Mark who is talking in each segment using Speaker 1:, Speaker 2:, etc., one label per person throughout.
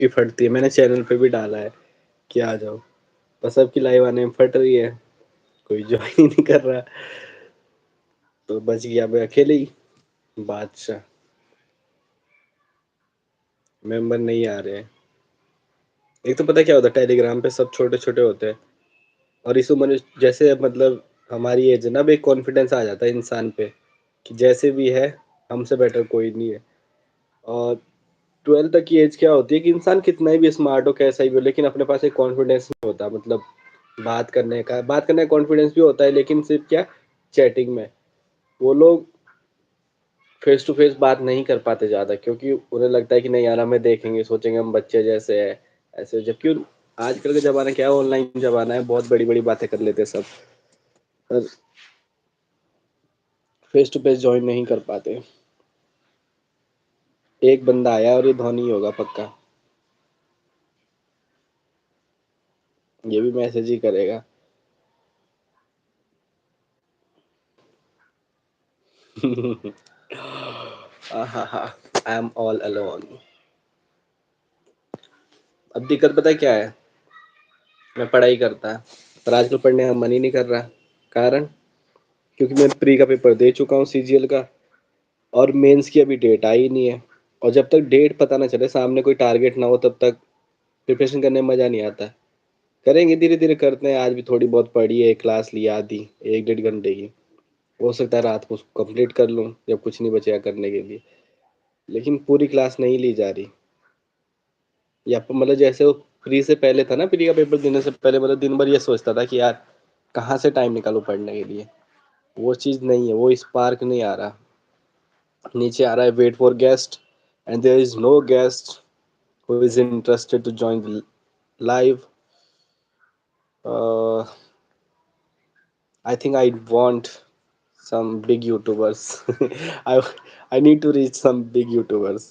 Speaker 1: की फटती है, मैंने चैनल पे भी डाला है कि आ जाओ, पर सबकी लाइव आने में फट रही है, कोई जॉइन ही नहीं कर रहा, तो बच गया मैं अकेले ही, बादशाह। मेंबर नहीं आ रहे हैं। एक तो पता क्या होता है टेलीग्राम पे सब छोटे-छोटे होते हैं और इस उम्र में जैसे मतलब हमारी एज है ना, अब एक कॉन्फिडेंस आ जाता है इंसान पे कि जैसे भी है, हमसे बेटर कोई नहीं है। और 12th तक की एज क्या होती है कि इंसान कितना भी स्मार्ट हो, कैसा ही हो, लेकिन अपने पास एक कॉन्फिडेंस नहीं होता, मतलब बात करने का कॉन्फिडेंस भी होता है, लेकिन सिर्फ क्या, चैटिंग में। वो लोग फेस टू फेस बात नहीं कर पाते ज़्यादा, क्योंकि उन्हें लगता है कि नहीं यार हमें देखेंगे, सोचेंगे हम बच्चे जैसे हैं, ऐसे। जबकि आजकल का ज़माना क्या है, ऑनलाइन ज़माना है, बहुत बड़ी-बड़ी बातें कर लेते हैं सब, पर फेस टू फेस जॉइन नहीं कर पाते। एक बंदा आया और ये धोनी होगा पक्का, ये भी मैसेज ही करेगा। आहाहा, आई एम ऑल अलोन। अब दिक्कत पता है क्या है, मैं पढ़ाई करता, पर आजकल पढ़ने का मन ही नहीं कर रहा। कारण, क्योंकि मैं प्री का पेपर दे चुका हूँ सीजीएल का, और मेंस की अभी डेट आई नहीं है, और जब तक डेट पता ना चले, सामने कोई टारगेट ना हो, तब तक प्रिपरेशन करने में मज़ा नहीं आता। करेंगे, धीरे-धीरे करते हैं। आज भी थोड़ी बहुत पढ़ी है, क्लास ली आधी, 1 डेढ़ घंटे की। हो सकता है रात को उसको कंप्लीट कर लूँ, जब कुछ नहीं बचेगा करने के लिए। लेकिन पूरी क्लास नहीं ली जा रही, या मतलब जैसे वो प्री से पहले था ना, प्री का पेपर देने से पहले मतलब दिन भर ये सोचता था कि यार कहाँ से टाइम निकालूँ पढ़ने के लिए। वो चीज़ नहीं है, वो स्पार्क नहीं आ रहा। नीचे आ रहा है wait for guest, and there is no guest who is interested to join the live. uh, I think I want some big YouTubers. I I need to reach some big YouTubers.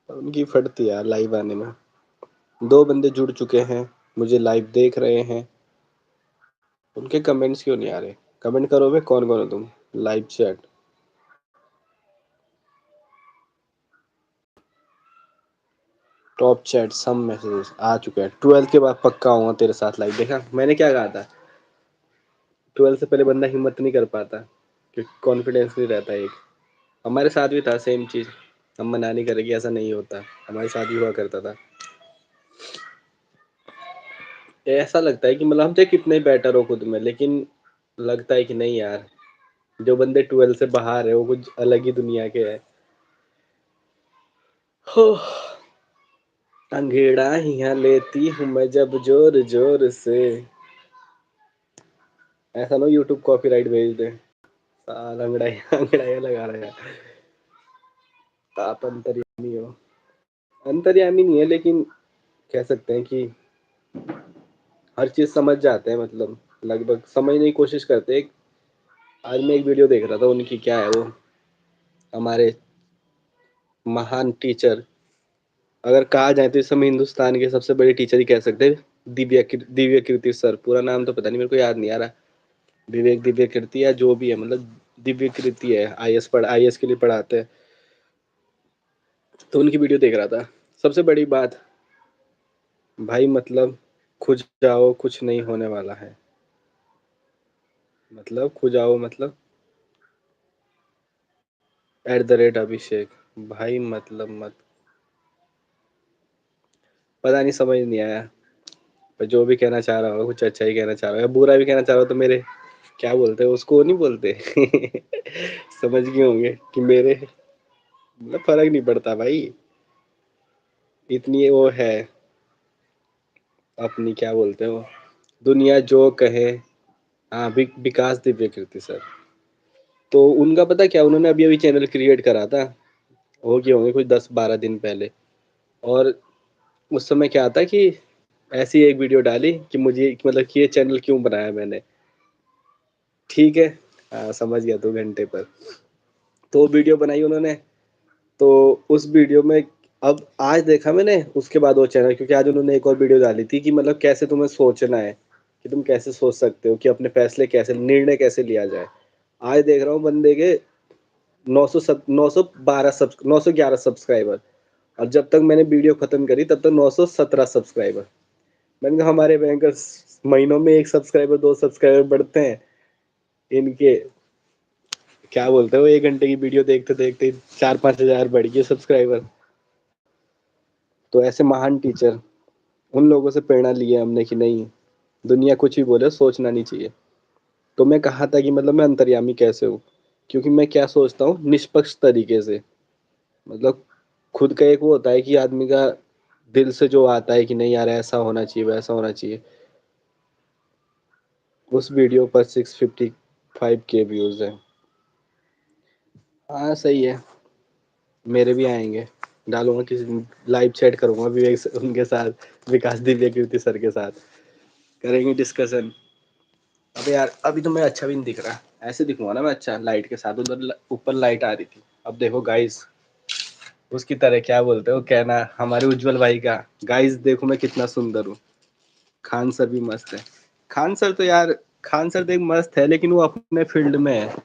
Speaker 1: उनकी फटती है live आने में। 2 बंदे जुड़ चुके हैं, मुझे live देख रहे हैं, उनके कमेंट्स क्यों नहीं आ रहे? कमेंट करो बे, कौन कौन हो तुम? Live chat. Top chat some messages आ चुके हैं। 12th के बाद पक्का आऊंगा तेरे साथ लाइव। देखा मैंने क्या कहा था? 12th से पहले बंदा हिम्मत नहीं कर पाता, क्योंकि कॉन्फिडेंस नहीं रहता एक। हमारे साथ भी था सेम चीज़। हम मना नहीं करेंगे, ऐसा नहीं होता, हमारे साथ भी हुआ करता था। ऐसा लगता है कि मतलब हम चाहे कितने बेटर हो खुद में, लेकिन लगता है कि नहीं यार, जो बंदे 12 से बाहर है वो कुछ अलग ही दुनिया के है। हो, अंगड़ाइयाँ लेती हूँ मैं जब जोर जोर से। ऐसा ना यूट्यूब कॉपीराइट भेज दे। साला अंगड़ाइयाँ अंगड़ाइयाँ लगा रहा है। आप अंतर्यामी हो। अंतर्यामी नहीं है, लेकिन कह सकते हैं कि हर चीज़ समझ जाते हैं, मतलब लगभग समझने की कोशिश करते हैं। आज मैं एक वीडियो देख रहा था उनकी, क्या है वो, हमारे महान टीचर, अगर कहा जाए तो इस समय हिंदुस्तान के सबसे बड़े टीचर ही कह सकते हैं, दिव्य कीर्ति सर। पूरा नाम तो पता नहीं, मेरे को याद नहीं आ रहा। विवेक दिव्य कीर्ति या जो भी है, मतलब दिव्य कीर्ति है। आईएएस के लिए पढ़ाते हैं। तो उनकी वीडियो देख रहा था। सबसे बड़ी बात भाई, मतलब खुद जाओ, कुछ नहीं होने वाला है। मतलब खुद जाओ, मतलब @अभिषेक भाई, मतलब मत, पता नहीं, समझ नहीं आया। पर जो भी कहना चाह रहा हो, कुछ अच्छा ही कहना चाह रहा हो, या बुरा भी कहना चाह रहा हो, तो मेरे क्या बोलते हैं उसको, नहीं बोलते। समझ गए होंगे कि मेरे मतलब फर्क नहीं पड़ता भाई। इतनी वो है अपनी, क्या बोलते हो, दुनिया जो कहे। हाँ, विकास दिव्य कीर्ति सर। तो उनका पता क्या, उन्होंने अभी अभी चैनल क्रिएट करा था, हो गए होंगे कुछ 10-12 दिन पहले। और उस समय क्या था कि ऐसी एक वीडियो डाली कि मुझे मतलब कि ये चैनल क्यों बनाया मैंने। ठीक है, हाँ समझ गया 2 घंटे पर। तो वीडियो बनाई उन्होंने, तो उस वीडियो में, अब आज देखा मैंने उसके बाद वो चैनल, क्योंकि आज उन्होंने एक और वीडियो डाली थी कि मतलब कैसे तुम्हें सोचना है, कि तुम कैसे सोच सकते हो कि अपने फैसले कैसे, निर्णय कैसे लिया जाए। आज देख रहा हूँ बंदे के 911 सब्सक्राइबर, और जब तक मैंने वीडियो खत्म करी तब तक 917 सब्सक्राइबर। मैंने कहा हमारे भयंकर महीनों में 1 सब्सक्राइबर 2 सब्सक्राइबर बढ़ते हैं, इनके क्या बोलते हो 1 घंटे की वीडियो देखते-देखते 4-5 हज़ार बढ़ गए सब्सक्राइबर। तो ऐसे महान टीचर, उन लोगों से प्रेरणा ली है हमने कि नहीं, दुनिया कुछ भी बोले सोचना नहीं चाहिए। तो मैं कहा था कि मतलब मैं अंतर्यामी कैसे हूँ? क्योंकि मैं क्या सोचता हूँ निष्पक्ष तरीके से। मतलब खुद का एक वो होता है कि आदमी का दिल से जो आता है कि नहीं यार ऐसा होना चाहिए, वैसा होना चाहिए। उस वीडियो पर 655 के व्यूज़ हैं। हाँ, सही है। मेरे भी आएँगे। डालूँगा किसी दिन लाइव चैट करूँगा विवेक स उनके साथ, विकास दिव्य कीर्ति सर के साथ। करेंगे डिस्कशन। अबे यार अभी तो मैं अच्छा भी नहीं दिख रहा। ऐसे दिखूँगा ना मैं अच्छा लाइट के साथ, उधर ऊपर लाइट आ रही थी। अब देखो गाइस उसकी तरह क्या बोलते हो कहना हमारे उज्जवल भाई का, गाइस देखो मैं कितना सुंदर हूँ। खान सर भी मस्त है। खान सर तो यार खान सर देख मस्त है लेकिन वो अपने फील्ड में है।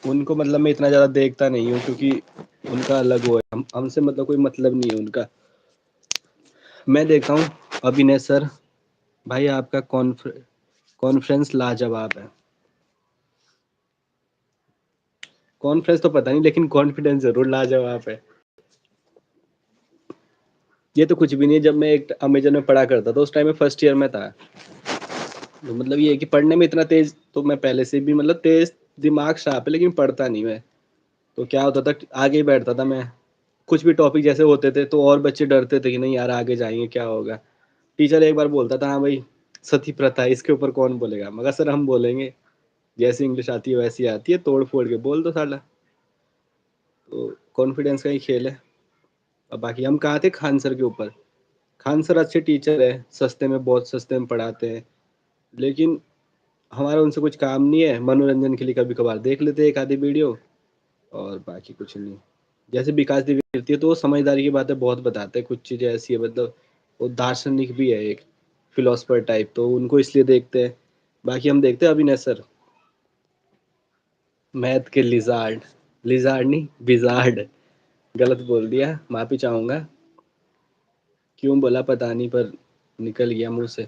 Speaker 1: उनको मतलब मैं इतना ज़्यादा देखता नहीं हूँ क्योंकि उनका अलग वो है। हमसे मतलब कोई मतलब नहीं है उनका। मैं देखता हूँ अभिनय सर, भाई आपका कॉन्फ्रेंस लाजवाब है। कॉन्फ्रेंस तो पता नहीं लेकिन कॉन्फिडेंस ज़रूर लाजवाब है। ये तो कुछ भी नहीं है। जब मैं एक अमेज़न में पढ़ा करता था उस टाइम में फर्स्ट ईयर में था। तो मतलब ये है कि पढ़ने में इतना तेज़ तो मैं पहले से भी मतलब तेज़ दिमाग शार्प है लेकिन पढ़ता नहीं मैं। तो क्या होता था आगे ही बैठता था मैं। कुछ भी टॉपिक जैसे होते थे तो और बच्चे डरते थे कि नहीं यार आगे जाएँगे क्या होगा? टीचर एक बार बोलता था हाँ भाई सती प्रथा है इसके ऊपर कौन बोलेगा? मगर सर हम बोलेंगे। जैसी इंग्लिश आती है वैसी आती है तोड़-फोड़ के बोल दो साला। तो कॉन्फिडेंस का ही खेल है। अब बाकी हम कहाँ थे खान सर के ऊपर। खान सर अच्छे टीचर हैं, सस्ते में बहुत सस्ते में पढ़ाते हैं। लेकिन हमारा उनसे कुछ काम नहीं है, मनोरंजन के लिए कभी-कभार देख लेते हैं एक आधी वीडियो और बाकी कुछ नहीं। जैसे विकास द्विवेदी है तो वो समझदारी की बातें बहुत बताते हैं, कुछ चीज़ें ऐसी है मतलब वो दार्शनिक भी है एक, फिलॉसफर टाइप तो उनको इसलिए देखते हैं। बाकी हम देखते हैं अभिनय सर, मैथ के लिज़ार्ड, लिज़ार्ड नहीं विज़ार्ड गलत बोल दिया, माफ़ी चाहूँगा। क्यों बोला पता नहीं पर निकल गया मुँह से।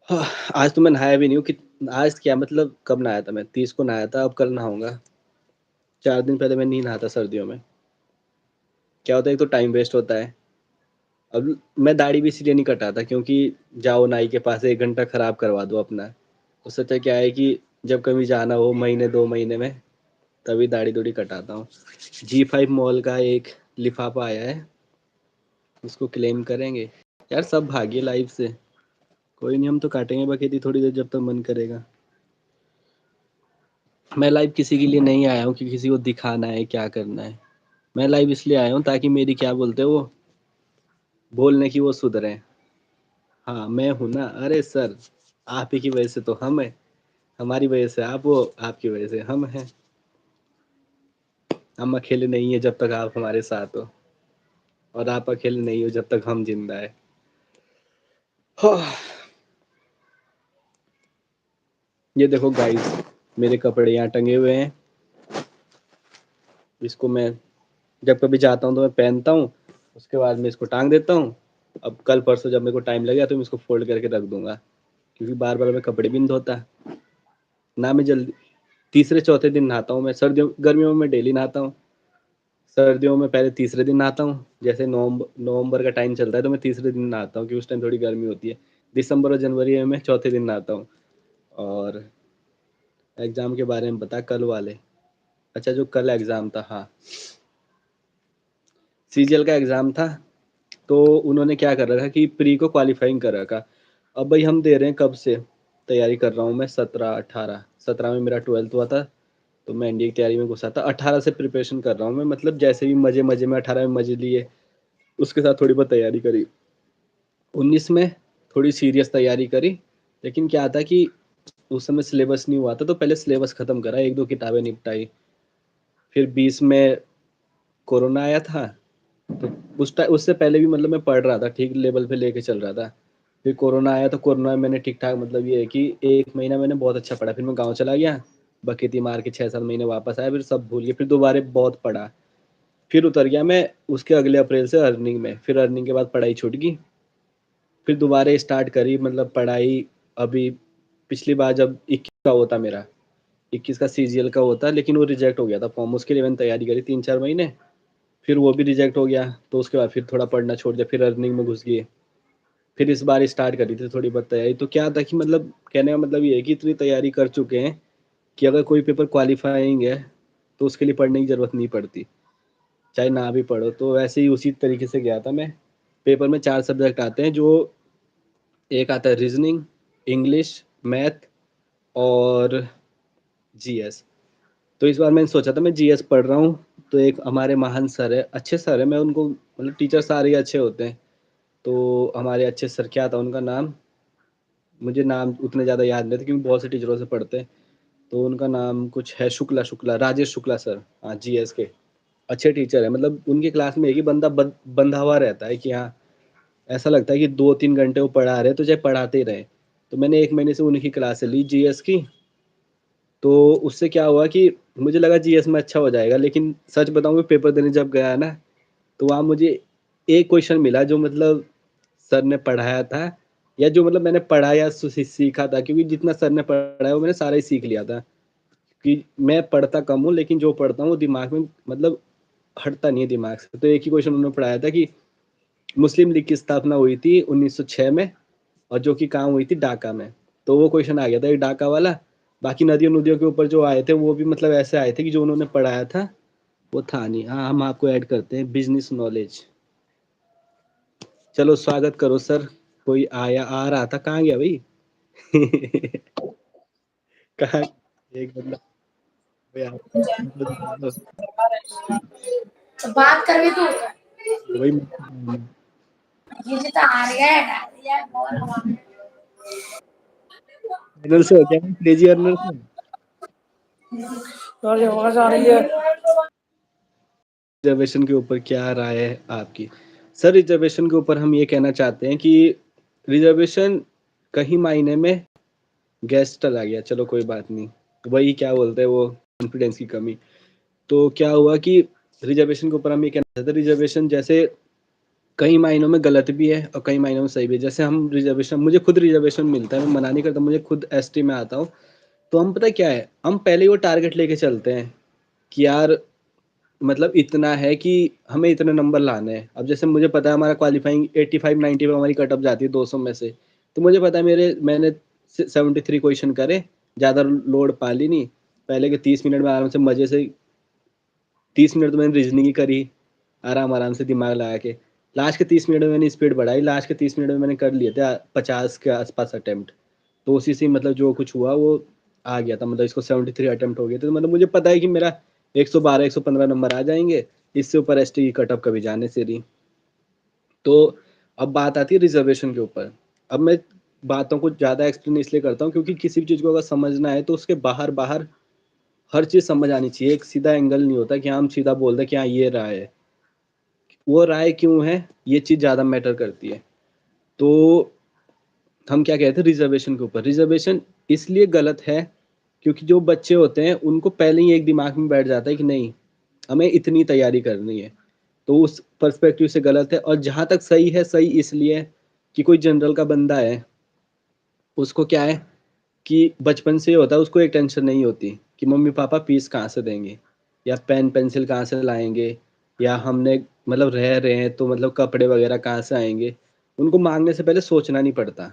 Speaker 1: हाँ, आज तो मैं नहाया भी नहीं हूँ कि आज क्या मतलब कब नहाया था मैं 30 को नहाया था, अब कल नहाऊँगा। 4 दिन पहले मैं नहीं नहाता सर्दियों में। क्या होता है एक तो टाइम वेस्ट होता है। अब मैं दाढ़ी भी इसीलिए नहीं कटाता क्योंकि जाओ नाई के पास 1 घंटा खराब करवा दो अपना। उससे अच्छा क्या है कि जब कभी जाना हो महीने 2 महीने में तभी दाढ़ी-दूढ़ी कटाता हूँ। जी5 मॉल का एक लिफ़ाफ़ा आया है, उसको क्लेम करेंगे। यार सब भागिए लाइफ़ से। कोई नहीं हम तो काटेंगे बखेती थोड़ी देर जब तक मन करेगा। मैं लाइव किसी के लिए नहीं आया हूँ कि किसी को दिखाना है, क्या करना है। मैं लाइव इसलिए आया हूँ ताकि मेरी क्या बोलते हैं वो, बोलने की वो सुधरे। हाँ, मैं हूँ ना, अरे सर, आप ही की वजह से तो हम हैं। हमारी वजह से आप हो, आपकी वजह से हम हैं। हम अकेले नहीं हैं जब तक आप हमारे साथ हो और आप अकेले नहीं हो जब तक हम ज़िंदा हैं। हाँ, ये देखो गाइस, मेरे कपड़े यहाँ टंगे हुए हैं। इसको मैं जब कभी जाता हूँ तो मैं पहनता हूँ, उसके बाद मैं इसको टाँग देता हूँ। अब कल-परसों जब मेरे को टाइम लगेगा तो मैं इसको फ़ोल्ड करके रख दूँगा, क्योंकि बार-बार मैं कपड़े भी नहीं धोता। ना मैं जल्दी तीसरे-चौथे दिन नहाता हूँ मैं, सर्दियों गर्मियों में मैं डेली नहाता हूँ। सर्दियों में पहले तीसरे दिन नहाता हूँ, जैसे नवंबर का टाइम चलता है तो मैं तीसरे दिन नहाता हूँ क्योंकि उस टाइम थोड़ी गर्मी होती है। दिसंबर और जनवरी में मैं चौथे दिन नहाता हूँ। और एग्ज़ाम के बारे में बता कल वाले, अच्छा जो कल एग्ज़ाम था हाँ, सीजीएल का एग्ज़ाम था, तो उन्होंने क्या कर रखा कि प्री को क्वालीफाइंग कर रखा। अब भाई हम दे रहे हैं कब से, तैयारी कर रहा हूँ मैं 17-18, 17 में मेरा 12th हुआ था, तो मैं एनडीए की तैयारी में घुसा था। 18 से प्रिपरेशन कर रहा हूँ मैं, मतलब जैसे भी मज़े-मज़े में 18 में मज़े लिए, उसके साथ थोड़ी बहुत तैयारी करी। 19 में थोड़ी सीरियस तैयारी करी, लेकिन क्या था कि उस समय सिलेबस नहीं हुआ था, तो पहले सिलेबस खत्म करा, 1-2 किताबें निपटाई। फिर 20 में कोरोना आया था, तो उससे पहले भी मतलब मैं पढ़ रहा था, ठीक लेवल पे लेके चल रहा था। फिर कोरोना आया तो कोरोना में मैंने ठीक-ठाक मतलब ये है कि 1 महीना मैंने बहुत अच्छा पढ़ा, फिर मैं गाँव चला गया, बखेती मार के 6-7 महीने वापस आया, फिर सब भूल गया, फिर दोबारा बहुत पढ़ा। फिर उतर गया मैं उसके अगले अप्रैल से अर्निंग में, फिर अर्निंग के बाद पढ़ाई छूट गई। फिर दोबारा स्टार्ट करी मतलब पढ़ाई। अभी पिछली बार जब 21 का होता मेरा, 21 का सीजीएल का होता, लेकिन वो रिजेक्ट हो गया था फॉर्म। उसके लिए मैंने तैयारी करी 3-4 महीने, फिर वो भी रिजेक्ट हो गया। तो उसके बाद फिर थोड़ा पढ़ना छोड़ दिया, फिर अर्निंग में घुस गए। फिर इस बार स्टार्ट करी थी थोड़ी बहुत तैयारी। तो क्या था कि मतलब कहने का मतलब ये है कि इतनी तैयारी कर चुके हैं कि अगर कोई पेपर क्वालिफाइंग है, तो उसके लिए पढ़ने की ज़रूरत नहीं पड़ती, चाहे ना भी पढ़ो। तो वैसे ही उसी तरीके से गया था मैं। पेपर में 4 सब्जेक्ट आते हैं, जो एक आता है रीज़निंग, इंग्लिश, मैथ और जीएस। तो इस बार मैंने सोचा था मैं जीएस पढ़ रहा हूँ, तो एक हमारे महान सर है, अच्छे सर है, मैं उनको मतलब टीचर सारे ही अच्छे होते हैं। तो हमारे अच्छे सर, क्या था उनका नाम, मुझे नाम उतने ज़्यादा याद नहीं थे क्योंकि बहुत से टीचरों से पढ़ते हैं। तो उनका नाम कुछ है, शुक्ला, राजेश शुक्ला सर, हाँ, जीएस के अच्छे टीचर है। मतलब उनकी क्लास में एक ही बंदा बंधा हुआ रहता है कि हाँ, ऐसा लगता है कि 2-3 घंटे वो पढ़ा रहे हैं, तो चाहे पढ़ाते ही रहे। तो मैंने 1 महीने से उन्हीं की क्लासें ली जीएस की। तो उससे क्या हुआ कि मुझे लगा जीएस में अच्छा हो जाएगा, लेकिन सच बताऊँ, मैं पेपर देने जब गया ना, तो वहाँ मुझे एक क्वेश्चन मिला जो मतलब सर ने पढ़ाया था, या जो मतलब मैंने पढ़ा या सीखा था, क्योंकि जितना सर ने पढ़ाया वो मैंने सारा ही सीख लिया था। कि मैं पढ़ता कम हूँ, लेकिन जो पढ़ता हूँ वो दिमाग में मतलब हटता नहीं है दिमाग से। तो एक ही क्वेश्चन उन्होंने पढ़ाया था कि मुस्लिम लीग की स्थापना हुई थी 1906 में, और जो कि कहाँ हुई थी, ढाका में। तो वो क्वेश्चन आ गया था, ये ढाका वाला। बाकी नदियों नदियों के ऊपर जो आए थे वो भी मतलब ऐसे आए थे कि जो उन्होंने पढ़ाया था वो था नहीं। हाँ, हम आपको ऐड करते हैं बिजनेस नॉलेज। चलो स्वागत करो सर। कोई आया आ रहा था, कहाँ गया भाई? कहाँ? एक बंदा
Speaker 2: बात कर भी तू
Speaker 1: वही
Speaker 2: ये तो आ रहा है यार बोल
Speaker 1: अर्नल से हो क्या, क्रेजी अर्नल से?
Speaker 2: और आवाज आ रही है।
Speaker 1: रिजर्वेशन के ऊपर क्या राय है आपकी? सर, रिजर्वेशन के ऊपर हम ये कहना चाहते हैं कि रिजर्वेशन कहीं मायने में गैस चला गया, चलो कोई बात नहीं, वही क्या बोलते हैं वो, कॉन्फिडेंस की कमी। तो क्या हुआ कि रिजर्वेशन के ऊपर हम ये कहना चाहते हैं, रिजर्वेशन जैसे कई मायनों में गलत भी है और कई मायनों में सही भी है। जैसे हम रिजर्वेशन, मुझे खुद रिजर्वेशन मिलता है, मैं मना नहीं करता, मुझे खुद एसटी में आता हूँ। तो हम पता है क्या है, हम पहले ही वो टारगेट लेके चलते हैं कि यार मतलब इतना है कि हमें इतने नंबर लाने हैं। अब जैसे मुझे पता है हमारा क्वालिफाइंग 85-90 पे हमारी कट ऑफ जाती है 200 में से। तो मुझे पता है मैंने 73 क्वेश्चन करे, ज़्यादा लोड पा ली नहीं। पहले के 30 मिनट में आराम से मज़े से 30 मिनट तो मैंने रीजनिंग ही करी, आराम आराम से दिमाग लगा के। लास्ट के 30 मिनट में मैंने स्पीड बढ़ाई, लास्ट के 30 मिनट में मैंने कर लिए थे 50 के आसपास अटेम्प्ट। तो उसी से मतलब जो कुछ हुआ वो आ गया था, मतलब इसको 73 अटेम्प्ट हो गए थे। तो मतलब मुझे पता है कि मेरा 112-115 नंबर आ जाएंगे, इससे ऊपर एसटी की कट ऑफ कभी जाने से नहीं। तो अब बात आती है रिजर्वेशन के ऊपर। अब मैं बातों को ज़्यादा एक्सप्लेन इसलिए करता हूँ क्योंकि किसी भी चीज़ को अगर समझना है तो उसके बाहर बाहर हर चीज़ समझ आनी चाहिए। एक सीधा एंगल नहीं होता कि हम सीधा बोल दें कि हाँ ये राय है। वो राय क्यों है, ये चीज़ ज़्यादा मैटर करती है। तो हम क्या कहते हैं रिजर्वेशन के ऊपर, रिजर्वेशन इसलिए गलत है क्योंकि जो बच्चे होते हैं उनको पहले ही एक दिमाग में बैठ जाता है कि नहीं, हमें इतनी तैयारी करनी है। तो उस पर्सपेक्टिव से गलत है। और जहाँ तक सही है, सही इसलिए कि कोई जनरल का बंदा है, उसको क्या है कि बचपन से ही होता है, उसको एक टेंशन नहीं होती कि मम्मी पापा फीस कहाँ से देंगे, या पेन पेंसिल कहाँ से लाएंगे, या हमने मतलब रह रहे हैं तो मतलब कपड़े वगैरह कहाँ से आएंगे। उनको मांगने से पहले सोचना नहीं पड़ता।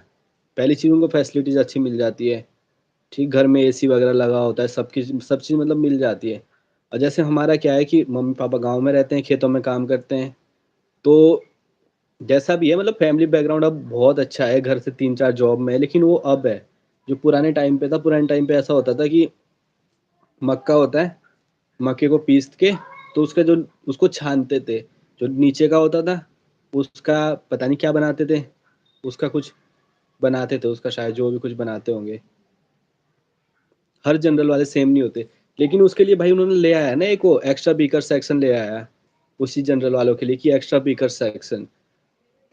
Speaker 1: पहली चीज़, उनको फैसिलिटीज़ अच्छी मिल जाती है। ठीक, घर में एसी वगैरह लगा होता है, सब चीज़ मतलब मिल जाती है। और जैसे हमारा क्या है कि मम्मी पापा गाँव में रहते हैं, खेतों में काम करते हैं। तो जैसा भी है मतलब फैमिली बैकग्राउंड अब बहुत अच्छा है, घर से 3-4 जॉब में है, लेकिन वो अब है। जो पुराने टाइम पे था, पुराने टाइम पे ऐसा होता था कि मक्का होता है, मक्के को पीस के तो उसका जो उसको छानते थे, जो नीचे का होता था उसका पता नहीं क्या बनाते थे, उसका कुछ बनाते थे, उसका शायद जो भी कुछ बनाते होंगे। हर जनरल वाले सेम नहीं होते, लेकिन उसके लिए भाई उन्होंने ले आया ना एक वो एक्स्ट्रा बीकर सेक्शन ले आया उसी जनरल वालों के लिए कि एक्स्ट्रा बीकर सेक्शन।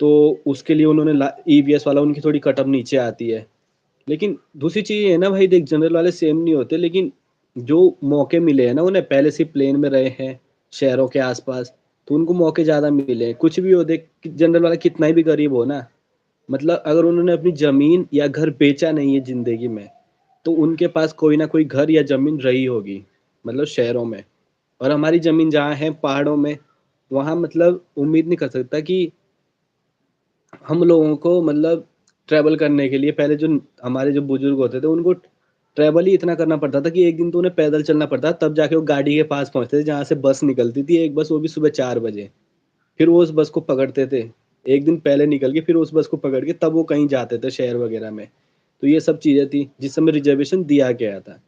Speaker 1: तो उसके लिए उन्होंने ईवीएस वाला, उनकी थोड़ी कटअप नीचे आती है। लेकिन दूसरी चीज़ ये है ना भाई, देख जनरल वाले सेम नहीं होते, लेकिन जो मौके मिले हैं ना उन्हें, पहले से प्लेन में रहे हैं, शहरों के आसपास, तो उनको मौके ज़्यादा मिले। कुछ भी हो, देख जनरल वाला कितना ही भी गरीब हो ना, मतलब अगर उन्होंने अपनी ज़मीन या घर बेचा नहीं है ज़िंदगी में, तो उनके पास कोई ना कोई घर या ज़मीन रही होगी, मतलब शहरों में। और हमारी ज़मीन जहाँ है पहाड़ों में, वहाँ मतलब उम्मीद नहीं कर सकता कि हम लोगों को मतलब ट्रैवल करने के लिए पहले जो हमारे जो बुजुर्ग होते थे, उनको ट्रैवल ही इतना करना पड़ता था कि एक दिन तो उन्हें पैदल चलना पड़ता, तब जाके वो गाड़ी के पास पहुँचते थे, जहाँ से बस निकलती थी, एक बस, वो भी सुबह 4 बजे। फिर वो उस बस को पकड़ते थे। एक दिन पहले निकल के फिर उस बस को पकड़ के तब वो कहीं जाते थे शहर वगैरह में। तो ये सब चीज़ें थी, जिस समय रिज़र्वेशन दिया गया था।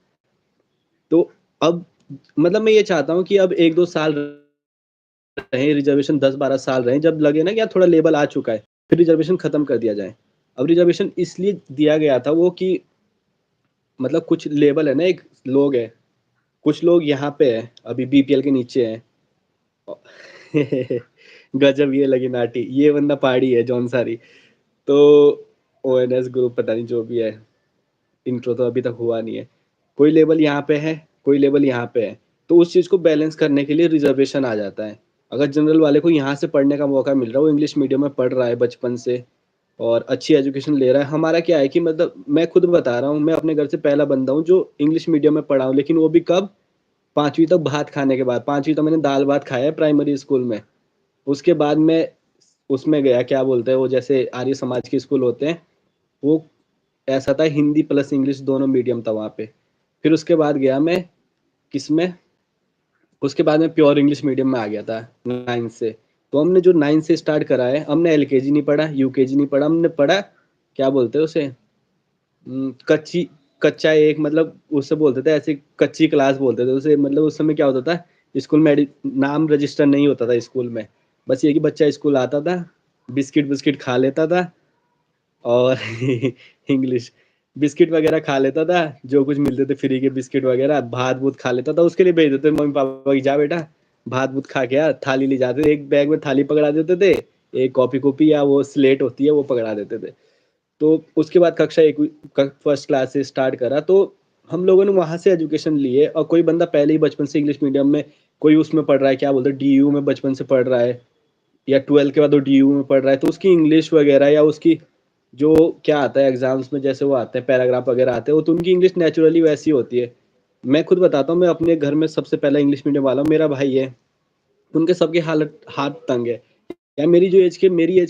Speaker 1: तो अब मतलब मैं ये चाहता हूँ कि अब 1-2 साल रहे रिज़र्वेशन, 10-12 साल रहे, जब लगे ना कि यार थोड़ा लेवल आ चुका है, फिर रिज़र्वेशन खत्म कर दिया जाए। अब रिज़र्वेशन इसलिए दिया गया था वो कि मतलब कुछ लेवल है ना, एक लोग हैं, कुछ लोग यहाँ पे हैं, अभी बीपीएल के नीचे हैं। अ, गज़ब ये लगी नाटी, ये बंदा पहाड़ी है जौनसारी। तो ओएनएस ग्रुप पता नहीं जो भी है, इंट्रो तो अभी तक हुआ नहीं है। कोई लेवल यहाँ पे है, कोई लेवल यहाँ पे है। तो उस चीज़ को बैलेंस करने के लिए रिज़र्वेशन आ जाता है। अगर जनरल वाले को यहाँ से पढ़ने का मौका मिल रहा है, वो इंग्लिश मीडियम में पढ़ रहा है बचपन से और अच्छी एजुकेशन ले रहा है। हमारा क्या है कि मतलब मैं खुद बता रहा हूँ, मैं अपने घर से पहला बंदा हूँ जो इंग्लिश मीडियम में पढ़ा हूँ, लेकिन वो भी कब? 5वीं तक भात खाने के बाद। 5वीं तक मैंने दाल-भात खाया है प्राइमरी स्कूल में। उसके बाद मैं उसमें गया, क्या बोलते हैं वो, जैसे आर्य समाज के स्कूल होते हैं, वो ऐसा था, हिंदी प्लस इंग्लिश दोनों मीडियम था वहाँ पे। फिर उसके बाद गया मैं किसमें, उसके बाद मैं प्योर इंग्लिश मीडियम में आ गया था 9th से। तो हमने जो 9th से स्टार्ट करा है, हमने एलकेजी नहीं पढ़ा, यूकेजी नहीं पढ़ा, हमने पढ़ा क्या बोलते हैं उसे, कच्ची कच्चा एक, मतलब उससे बोलते थे, ऐसे कच्ची क्लास बोलते थे उसे। मतलब उस समय क्या होता था, स्कूल में नाम रजिस्टर नहीं होता था स्कूल में। बस ये कि बच्चा स्कूल आता था, बिस्किट-विस्किट खा लेता था और इंग्लिश बिस्किट वगैरह खा लेता था, जो कुछ मिलते थे फ्री के बिस्किट वगैरह, भात-वूत खा लेता था, उसके लिए भेज देते थे मम्मी-पापा कि जा बेटा भात-वूत खा के आ, थाली ले जाते थे, एक बैग में थाली पकड़ा देते थे, एक कॉपी-कॉपी या वो स्लेट होती है वो पकड़ा देते थे। तो उसके बाद कक्षा 1 फर्स्ट क्लास से स्टार्ट करा, तो हम लोगों ने वहाँ से एजुकेशन ली है। और कोई बंदा पहले ही बचपन से इंग्लिश मीडियम में, कोई उसमें पढ़ रहा है, क्या बोलते हैं, डीयू में बचपन से पढ़ रहा है, या 12th के बाद वो डीयू में पढ़ रहा है, तो उसकी इंग्लिश वगैरह या उसकी जो क्या आता है एग्ज़ाम्स में, जैसे वो आते हैं पैराग्राफ वगैरह आते हैं, वो तो उनकी इंग्लिश नेचुरली वैसी होती है। मैं खुद बताता हूँ, मैं अपने घर में सबसे पहला इंग्लिश मीडियम वाला हूँ, मेरा भाई है, उनके सबकी हालत हाथ तंग है। या मेरी एज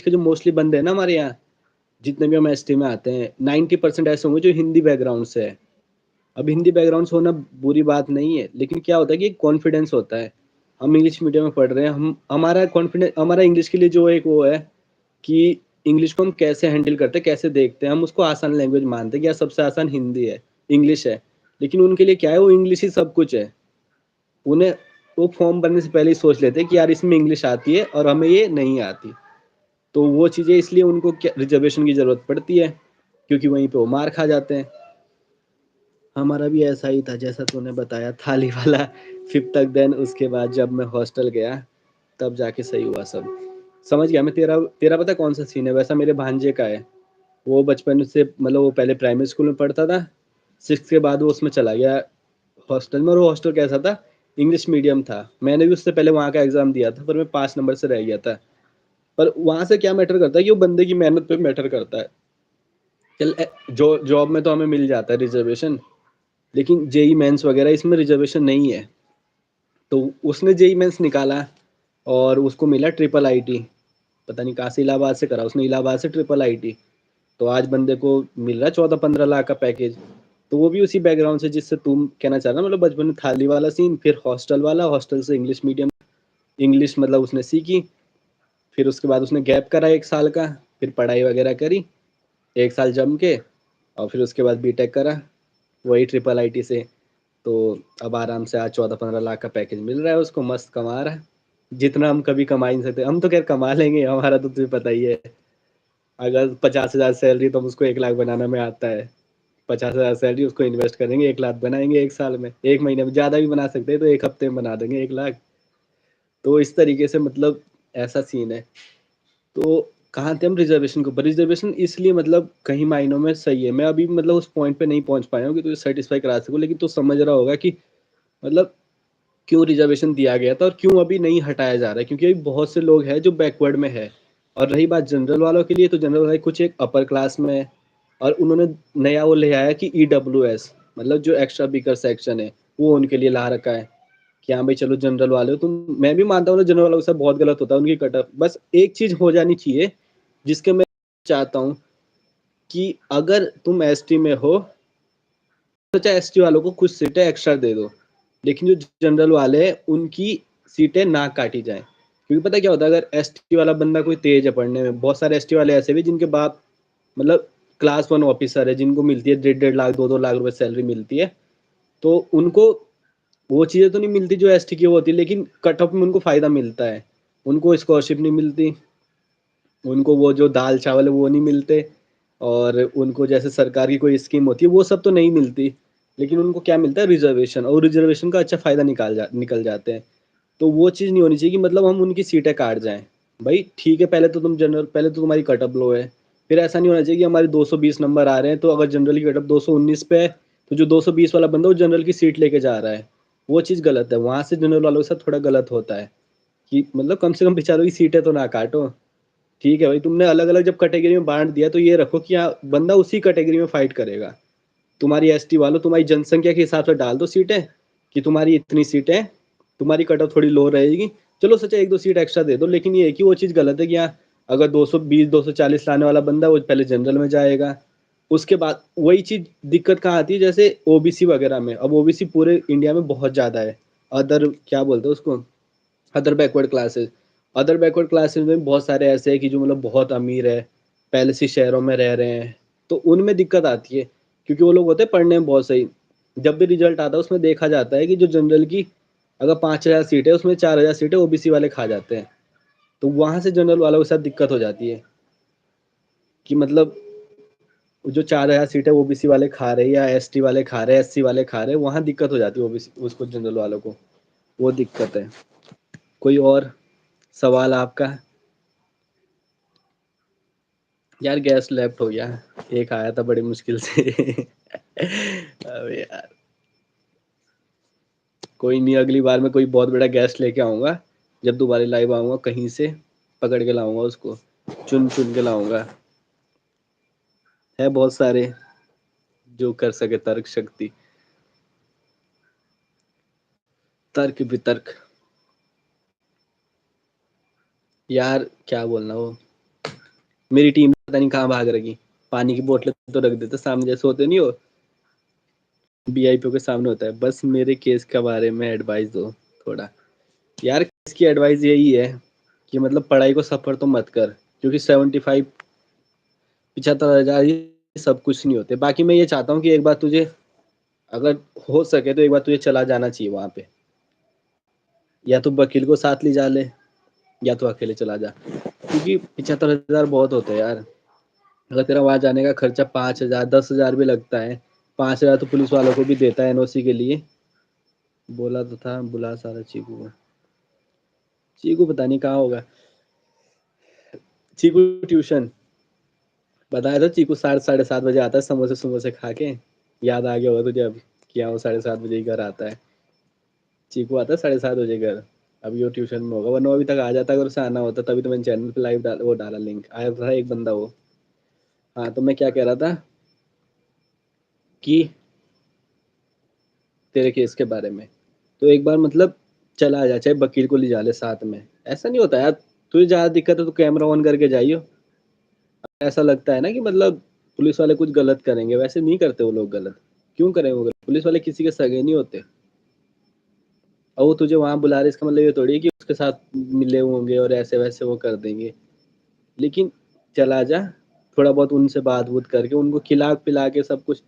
Speaker 1: के जो मोस्टली बंदे हैं ना हमारे यहाँ, जितने भी हम एसटी में आते हैं, 90% ऐसे होंगे जो हिंदी बैकग्राउंड से है। अब हिंदी बैकग्राउंड से होना बुरी बात नहीं है, लेकिन क्या होता है कि एक कॉन्फिडेंस होता है। हम इंग्लिश मीडियम में पढ़ रहे हैं, हम हमारा कॉन्फिडेंस, हमारा इंग्लिश के लिए जो एक वो है कि इंग्लिश को हम कैसे हैंडल करते हैं, कैसे देखते हैं, हम उसको आसान लैंग्वेज मानते हैं कि यार सबसे आसान हिंदी है, इंग्लिश है। लेकिन उनके लिए क्या है, वो इंग्लिश ही सब कुछ है। उन्हें वो फॉर्म भरने से पहले ही सोच लेते हैं कि यार इसमें इंग्लिश आती है और हमें ये नहीं आती। तो वो चीज़ें इसलिए उनको क्या रिज़र्वेशन की ज़रूरत पड़ती है, क्योंकि वहीं पे वो मार खा जाते हैं। हमारा भी ऐसा ही था जैसा तूने बताया, थाली वाला 5th तक, देन उसके बाद जब मैं हॉस्टल गया, तब जाके सही हुआ सब। समझ गया मैं, तेरा तेरा पता है कौन-सा सीन है, वैसा मेरे भांजे का है। वो बचपन से मतलब वो पहले प्राइमरी स्कूल में पढ़ता था, 6th के बाद वो उसमें चला गया हॉस्टल में, और वो हॉस्टल कैसा था, इंग्लिश मीडियम था। मैंने भी उससे पहले वहाँ का एग्ज़ाम दिया था, पर मैं 5 नंबर से रह गया था। पर वहाँ से क्या मैटर करता है कि वो बंदे की मेहनत पे मैटर करता है। चल जो जॉब में तो हमें मिल जाता है रिज़र्वेशन, लेकिन जेईई मेंस वगैरह इसमें रिज़र्वेशन नहीं है। तो उसने जेईई मेंस निकाला और उसको मिला ट्रिपल आईटी। पता नहीं कहाँ से, इलाहाबाद से करा उसने, इलाहाबाद से ट्रिपल आईटी। तो आज बंदे को मिल रहा है 14-15 लाख का पैकेज। तो वो भी उसी बैकग्राउंड से जिससे तुम कहना चाह रहा ना, मतलब बचपन में थाली वाला सीन, फिर हॉस्टल वाला, हॉस्टल से इंग्लिश मीडियम, इंग्लिश मतलब उसने सीखी। फिर उसके बाद उसने गैप करा 1 साल का, फिर पढ़ाई वगैरह करी 1 साल जम के, और फिर उसके बाद बीटेक करा वही ट्रिपल आईटी से। तो अब आराम से आज 14-15 लाख का पैकेज मिल रहा है उसको, मस्त कमा रहा है। जितना हम कभी कमा ही नहीं सकते, हम तो खैर कमा लेंगे, हमारा तो तुझे पता ही है। अगर 50,000 सैलरी तो हम उसको 1 लाख बनाना में आता है। 50,000 सैलरी उसको इन्वेस्ट करेंगे, 1 लाख बनाएँगे 1 साल में, 1 महीने में, ज़्यादा भी बना सकते हैं तो 1 हफ्ते में बना देंगे 1 लाख। तो इस तरीके से मतलब ऐसा सीन है। तो कहाँ थे हम, रिज़र्वेशन के ऊपर। रिज़र्वेशन इसलिए मतलब कहीं मायनों में सही है। मैं अभी मतलब उस पॉइंट पे नहीं पहुँच पाया हूँ कि तुझे सैटिस्फाई करा सकूँ, लेकिन तू समझ रहा होगा कि मतलब क्यों रिजर्वेशन दिया गया था और क्यों अभी नहीं हटाया जा रहा है, क्योंकि अभी बहुत से लोग हैं जो बैकवर्ड में है। और रही बात जनरल वालों के लिए, तो जनरल वाले कुछ एक अपर क्लास में है, और उन्होंने नया वो ले आया कि EWS, मतलब जो एक्स्ट्रा वीकर सेक्शन है, वो उनके लिए ला रखा है कि हाँ भाई चलो जनरल वाले हो तुम। मैं भी मानता हूँ ना जनरल वालों के साथ बहुत गलत होता है उनकी कट ऑफ। बस एक चीज हो जानी चाहिए जिसके मैं चाहता हूँ कि अगर तुम ST में हो तो चाहे ST वालों को कुछ सीटें एक्स्ट्रा दे दो, लेकिन जो जनरल वाले हैं उनकी सीटें ना काटी जाएं। क्योंकि पता क्या होता है, अगर ST वाला बंदा कोई तेज है पढ़ने में, बहुत सारे ST वाले ऐसे भी जिनके बाप मतलब क्लास 1 ऑफिसर है, जिनको मिलती है 1.5 लाख 2-2 लाख रुपए सैलरी मिलती है, तो उनको वो चीज़ें तो नहीं मिलती जो ST की होती है, लेकिन कट ऑफ में उनको फायदा मिलता है। उनको स्कॉलरशिप नहीं मिलती, उनको वो जो दाल चावल है वो नहीं मिलते, और उनको जैसे सरकार की कोई स्कीम होती है वो सब तो नहीं मिलती, लेकिन उनको क्या मिलता है, रिजर्वेशन, और रिजर्वेशन का अच्छा फायदा निकल जाते हैं। तो वो चीज़ नहीं होनी चाहिए कि मतलब हम उनकी सीटें काट जाएं। भाई ठीक है, पहले तो तुम जनरल, पहले तो तुम्हारी कट ऑफ लो है, फिर ऐसा नहीं होना चाहिए कि हमारे 220 नंबर आ रहे हैं, तो अगर जनरल की कट ऑफ 219 पे है, तो जो 220 वाला बंदा वो जनरल की सीट लेके जा रहा है। वो चीज़ गलत है, वहाँ से जनरल वालों के साथ थोड़ा गलत होता है कि मतलब कम से कम बेचारों की सीटें तो ना काटो। ठीक है भाई, तुमने अलग अलग जब कैटेगरी में बांट दिया, तो ये रखो कि हाँ बंदा उसी कैटेगरी में फाइट करेगा। तुम्हारी ST वालों तुम्हारी जनसंख्या के हिसाब से डाल दो सीटें कि तुम्हारी इतनी सीटें, तुम्हारी कट ऑफ थोड़ी लो रहेगी, चलो सच्चा 1-2 सीट एक्स्ट्रा दे दो, लेकिन ये है कि वो चीज़ गलत है कि हाँ अगर 220-240 लाने वाला बंदा वो पहले जनरल में जाएगा, उसके बाद वही चीज़ दिक्कत कहाँ आती है, जैसे OBC वगैरह में। अब OBC पूरे इंडिया में बहुत ज़्यादा है, अदर क्या बोलते हैं उसको, other backward classes. Other backward classes में बहुत सारे ऐसे हैं कि जो मतलब बहुत अमीर है, पहले से शहरों में रह रहे हैं, तो उनमें दिक्कत आती है, क्योंकि वो लोग होते हैं पढ़ने में बहुत सही। जब भी रिजल्ट आता है उसमें देखा जाता है कि जो जनरल की अगर 5,000 सीट है, उसमें 4,000 सीटें OBC वाले खा जाते हैं। तो वहाँ से जनरल वालों के साथ दिक्कत हो जाती है कि मतलब जो 4,000 सीटें OBC वाले खा रहे हैं या ST वाले खा रहे हैं, SC वाले खा रहे हैं, वहाँ दिक्कत हो जाती है OBC उसको, जनरल वालों को। वो दिक्कत है। कोई और सवाल आपका? यार गैस लेफ्ट हो गया, एक आया था बड़ी मुश्किल से। अबे यार कोई नहीं, अगली बार मैं कोई बहुत बड़ा गैस लेके आऊंगा, जब दोबारा लाइव आऊंगा कहीं से पकड़ के लाऊंगा उसको, चुन चुन के लाऊंगा। है बहुत सारे जो कर सके तर्क शक्ति, तर्क वितर्क। यार क्या बोलना, वो मेरी टीम पता नहीं कहाँ भाग रही। पानी की बोतलें तो रख देते सामने, जैसे होते नहीं हो VIP के सामने होता है। बस मेरे केस के बारे में एडवाइस दो थोड़ा। यार इसकी एडवाइस यही है कि मतलब पढ़ाई को सफर तो मत कर, क्योंकि 75-75 हज़ार ही सब कुछ नहीं होते। बाकी मैं ये चाहता हूँ कि एक बार तुझे, अगर हो सके तो एक बार तुझे चला जाना चाहिए वहाँ पे, या तो वकील को साथ ले जा ले, या तो अकेले चला जा, क्योंकि 75 हज़ार बहुत होते हैं यार। अगर तेरा वहाँ जाने का खर्चा 5,000 10,000 भी लगता है, 5,000 तो पुलिस वालों को भी देता है NOC के लिए। बोला तो था बुला सारा चीकू को, चीकू पता नहीं कहाँ होगा। चीकू ट्यूशन, बताया था चीकू 7:30 बजे आता है समोसे समोसे खा के। याद आ गया होगा तुझे अब, क्या वो 7:30 बजे ही घर आता है। चीकू आता है 7:30 बजे घर। अभी वो ट्यूशन में होगा, वरना अभी तक आ जाता अगर उसे आना होता, तभी तो मैंने चैनल पे लाइव वो डाला लिंक, आया था एक बंदा वो। हाँ तो मैं क्या कह रहा था कि तेरे केस के बारे में, तो एक बार मतलब चला आ जा, चाहे वकील को ले जा ले साथ में। ऐसा नहीं होता यार, तुझे ज्यादा दिक्कत है तो कैमरा ऑन करके जाइयो। ऐसा लगता है ना कि मतलब पुलिस वाले कुछ गलत करेंगे, वैसे नहीं करते वो लोग गलत। क्यों करें वो गलत, पुलिस वाले किसी के सगे नहीं होते। और वो तुझे वहां बुला रहे, इसका मतलब ये थोड़ी है कि उसके साथ मिले होंगे और ऐसे वैसे वो कर देंगे। लेकिन चला जा, थोड़ा बहुत उनसे बात बूत करके उनको खिला पिला के सब कुछ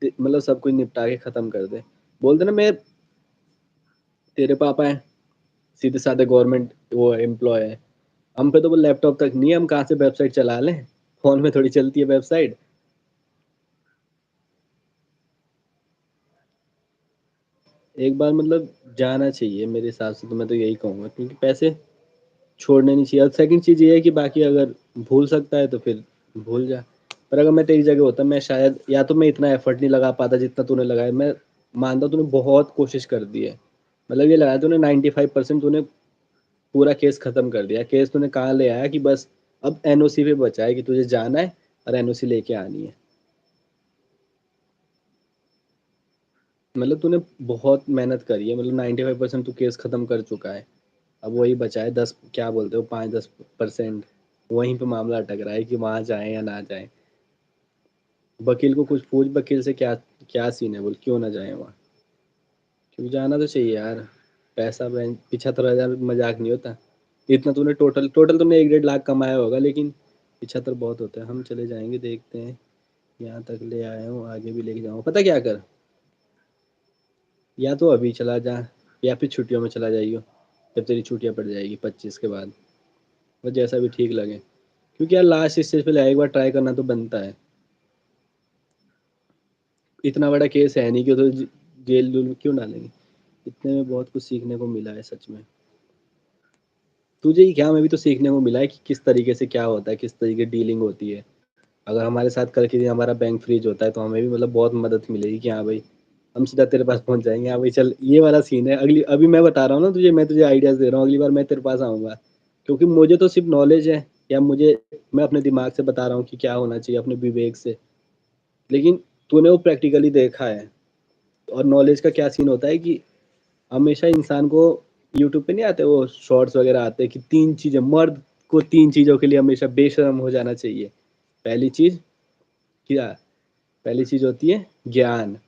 Speaker 1: मतलब सब कुछ निपटा के खत्म कर दे। बोल देना मैं, तेरे पापा है सीधे साधे गवर्नमेंट वो एम्प्लॉय है, हम पे तो वो लैपटॉप तक नहीं है, हम कहाँ से वेबसाइट चला लें, फोन में थोड़ी चलती है वेबसाइट। एक बार मतलब जाना चाहिए मेरे हिसाब से, तो मैं तो यही कहूँगा, क्योंकि पैसे छोड़ने नहीं चाहिए। और सेकंड चीज़ ये है कि बाकी अगर भूल सकता है तो फिर भूल जा। पर अगर मैं तेरी जगह होता, मैं शायद, या तो मैं इतना एफर्ट नहीं लगा पाता जितना तूने लगाया। मैं मानता हूँ तूने बहुत कोशिश कर दी है, मतलब ये लगा तूने 95% तूने पूरा केस खत्म कर दिया। केस तूने कहाँ ले आया कि बस अब एनओसी पे बचा है कि तुझे जाना है और एनओसी लेके आनी है। मतलब तूने बहुत मेहनत करी है, मतलब 95% तू केस खत्म कर चुका है। अब वही बचा है 10, क्या बोलते हो, 5-10%, वहीं पे मामला अटक रहा है कि वहां जाए या ना जाए। वकील को कुछ पूछ, वकील से क्या क्या सीन है, बोल क्यों ना जाए वहाँ। क्यों जाना तो चाहिए यार, पैसा 75,000 मजाक नहीं होता। इतना तूने टोटल तूने 1-1.5 लाख कमाया होगा, लेकिन 75 बहुत होता है। हम चले जाएंगे, देखते हैं, यहाँ तक ले आया हूँ, आगे भी लेके जाऊँगा। पता क्या कर, या तो अभी चला जा या फिर छुट्टियों में चला जाइयो, जब तेरी छुट्टियाँ पड़ जाएगी 25 के बाद, वो जैसा भी ठीक लगे। क्योंकि यार लास्ट स्टेज पे एक बार ट्राई करना तो बनता है। इतना बड़ा केस है नहीं कि तो जेल जूल में क्यों डालेंगे। इतने में बहुत कुछ सीखने को मिला है सच में। तुझे ही क्या, मैं भी तो सीखने को मिला है कि किस तरीके से क्या होता है, किस तरीके डीलिंग होती है। अगर हमारे साथ कल के दिन हमारा बैंक फ्रीज होता है तो हमें भी मतलब बहुत मदद मिलेगी कि हाँ भाई हम सीधा तेरे पास पहुंच जाएंगे, हाँ भाई चल ये वाला सीन है। अगली अभी मैं बता रहा हूँ ना तुझे, मैं तुझे आइडियाज दे रहा हूँ, अगली बार मैं तेरे पास आऊंगा। क्योंकि मुझे तो सिर्फ नॉलेज है, या मुझे, मैं अपने दिमाग से बता रहा हूँ कि क्या होना चाहिए, अपने विवेक से। लेकिन तूने वो प्रैक्टिकली देखा है। और नॉलेज का क्या सीन होता है कि हमेशा इंसान को, यूट्यूब पे नहीं आते वो शॉर्ट्स वगैरह आते हैं कि 3 चीजें, मर्द को 3 चीजों के लिए हमेशा बेशर्म हो जाना चाहिए। पहली चीज क्या, पहली चीज होती है ज्ञान।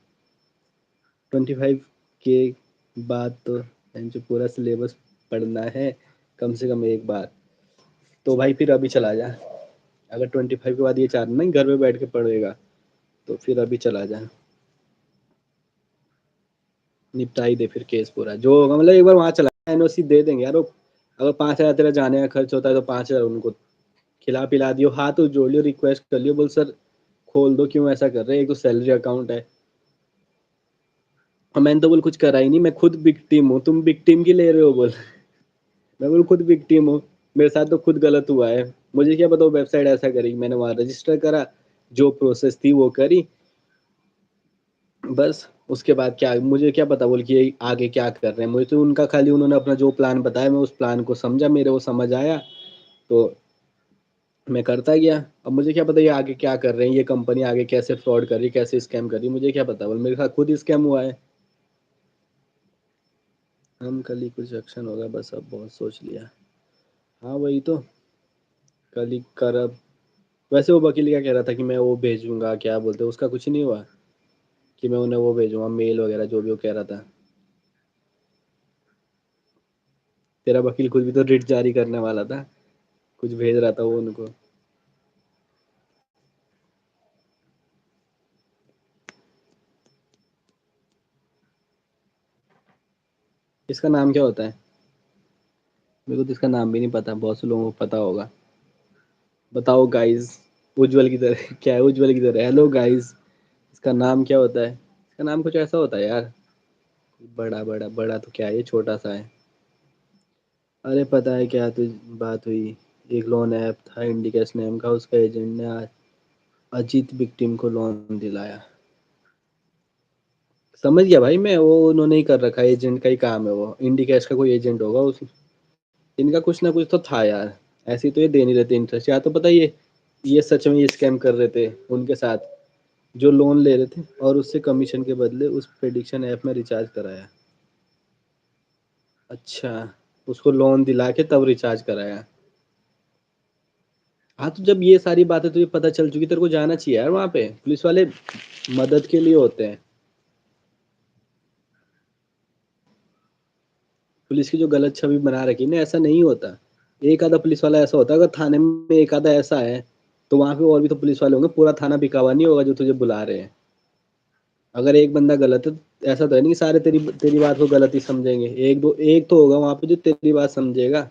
Speaker 1: 25 के बाद तो जो पूरा सिलेबस पढ़ना है कम से कम एक बार। तो भाई फिर अभी चला जा। अगर 25 के बाद ये चाह ना घर में बैठ के पढ़ेगा, तो फिर अभी चला जा, निपटा ही दे फिर केस पूरा जो होगा। मतलब एक बार वहां चला, एनओसी दे देंगे यार वो। अगर 5,000 तेरा जाने का खर्च होता है तो 5,000 उनको खिला पिला दियो, हाथ जोड़ लियो, रिक्वेस्ट कर लियो, बोल सर खोल दो, क्यों ऐसा कर रहे हैं, एक तो सैलरी अकाउंट है। और मैंने तो बोल कुछ करा ही नहीं, मैं खुद विक्टिम हूँ, तुम विक्टिम की ले रहे हो बोल। मैं बोल खुद विक्टिम हूँ, मेरे साथ तो खुद गलत हुआ है। मुझे क्या पता वो वेबसाइट ऐसा करी, मैंने वहां रजिस्टर करा, जो प्रोसेस थी वो करी, बस। उसके बाद क्या, मुझे क्या पता बोल कि ये आगे क्या कर रहे हैं। मुझे तो उनका खाली, उन्होंने अपना जो प्लान बताया मैं उस प्लान को समझा, मेरे वो समझ आया तो मैं करता गया। अब मुझे क्या पता ये आगे क्या कर रहे हैं, ये कंपनी आगे कैसे फ्रॉड कर रही, कैसे स्कैम कर रही, मुझे क्या पता बोल, मेरे साथ खुद स्कैम हुआ है। हम कल ही कुछ एक्शन होगा बस, अब बहुत सोच लिया। हाँ वही तो, कल ही कर अब। वैसे वो वकील क्या कह रहा था कि मैं वो भेजूंगा, क्या बोलते हैं, उसका कुछ नहीं हुआ कि मैं उन्हें वो भेजूंगा मेल वगैरह, जो भी वो कह रहा था। तेरा वकील खुद भी तो रिट जारी करने वाला था, कुछ भेज रहा था वो उनको। इसका नाम क्या होता है, मेरे को तो इसका नाम भी नहीं पता, बहुत से लोगों को पता होगा। बताओ गाइस। उज्जवल की तरह क्या है, उज्जवल की तरह हेलो गाइस। इसका नाम क्या होता है, इसका नाम कुछ ऐसा होता है यार। बड़ा बड़ा बड़ा तो क्या है, ये छोटा सा है। अरे पता है क्या तो बात हुई, एक लोन ऐप था इंडिकैश नेम का, उसका एजेंट ने आज अजीत विक्टिम को लोन दिलाया। समझ गया भाई मैं, वो उन्होंने ही कर रखा है, एजेंट का ही काम है वो, इंडिकैश का कोई एजेंट होगा उस, इनका कुछ ना कुछ तो था यार। ऐसे ही तो ये दे नहीं रहते इंटरेस्ट, या तो पता ये सच में ये स्कैम कर रहे थे उनके साथ, जो लोन ले रहे थे और उससे कमीशन के बदले उस प्रेडिक्शन ऐप में रिचार्ज कराया। अच्छा, उसको लोन दिला के तब रिचार्ज कराया। हाँ तो जब ये सारी बातें तुझे पता चल चुकी, तेरे को जाना चाहिए यार वहाँ पे, पुलिस वाले मदद के लिए होते हैं। पुलिस की जो गलत छवि बना रखी ना, ऐसा नहीं होता। एक आधा पुलिस वाला ऐसा होता है, अगर थाने में एक आधा ऐसा है तो वहां पे और भी तो पुलिस वाले होंगे, पूरा थाना बिका हुआ नहीं होगा जो तुझे बुला रहे हैं। अगर एक बंदा गलत है तो ऐसा तो है नहीं कि सारे तेरी तेरी बात को गलत ही समझेंगे, एक दो एक तो होगा वहां पे जो तेरी बात समझेगा।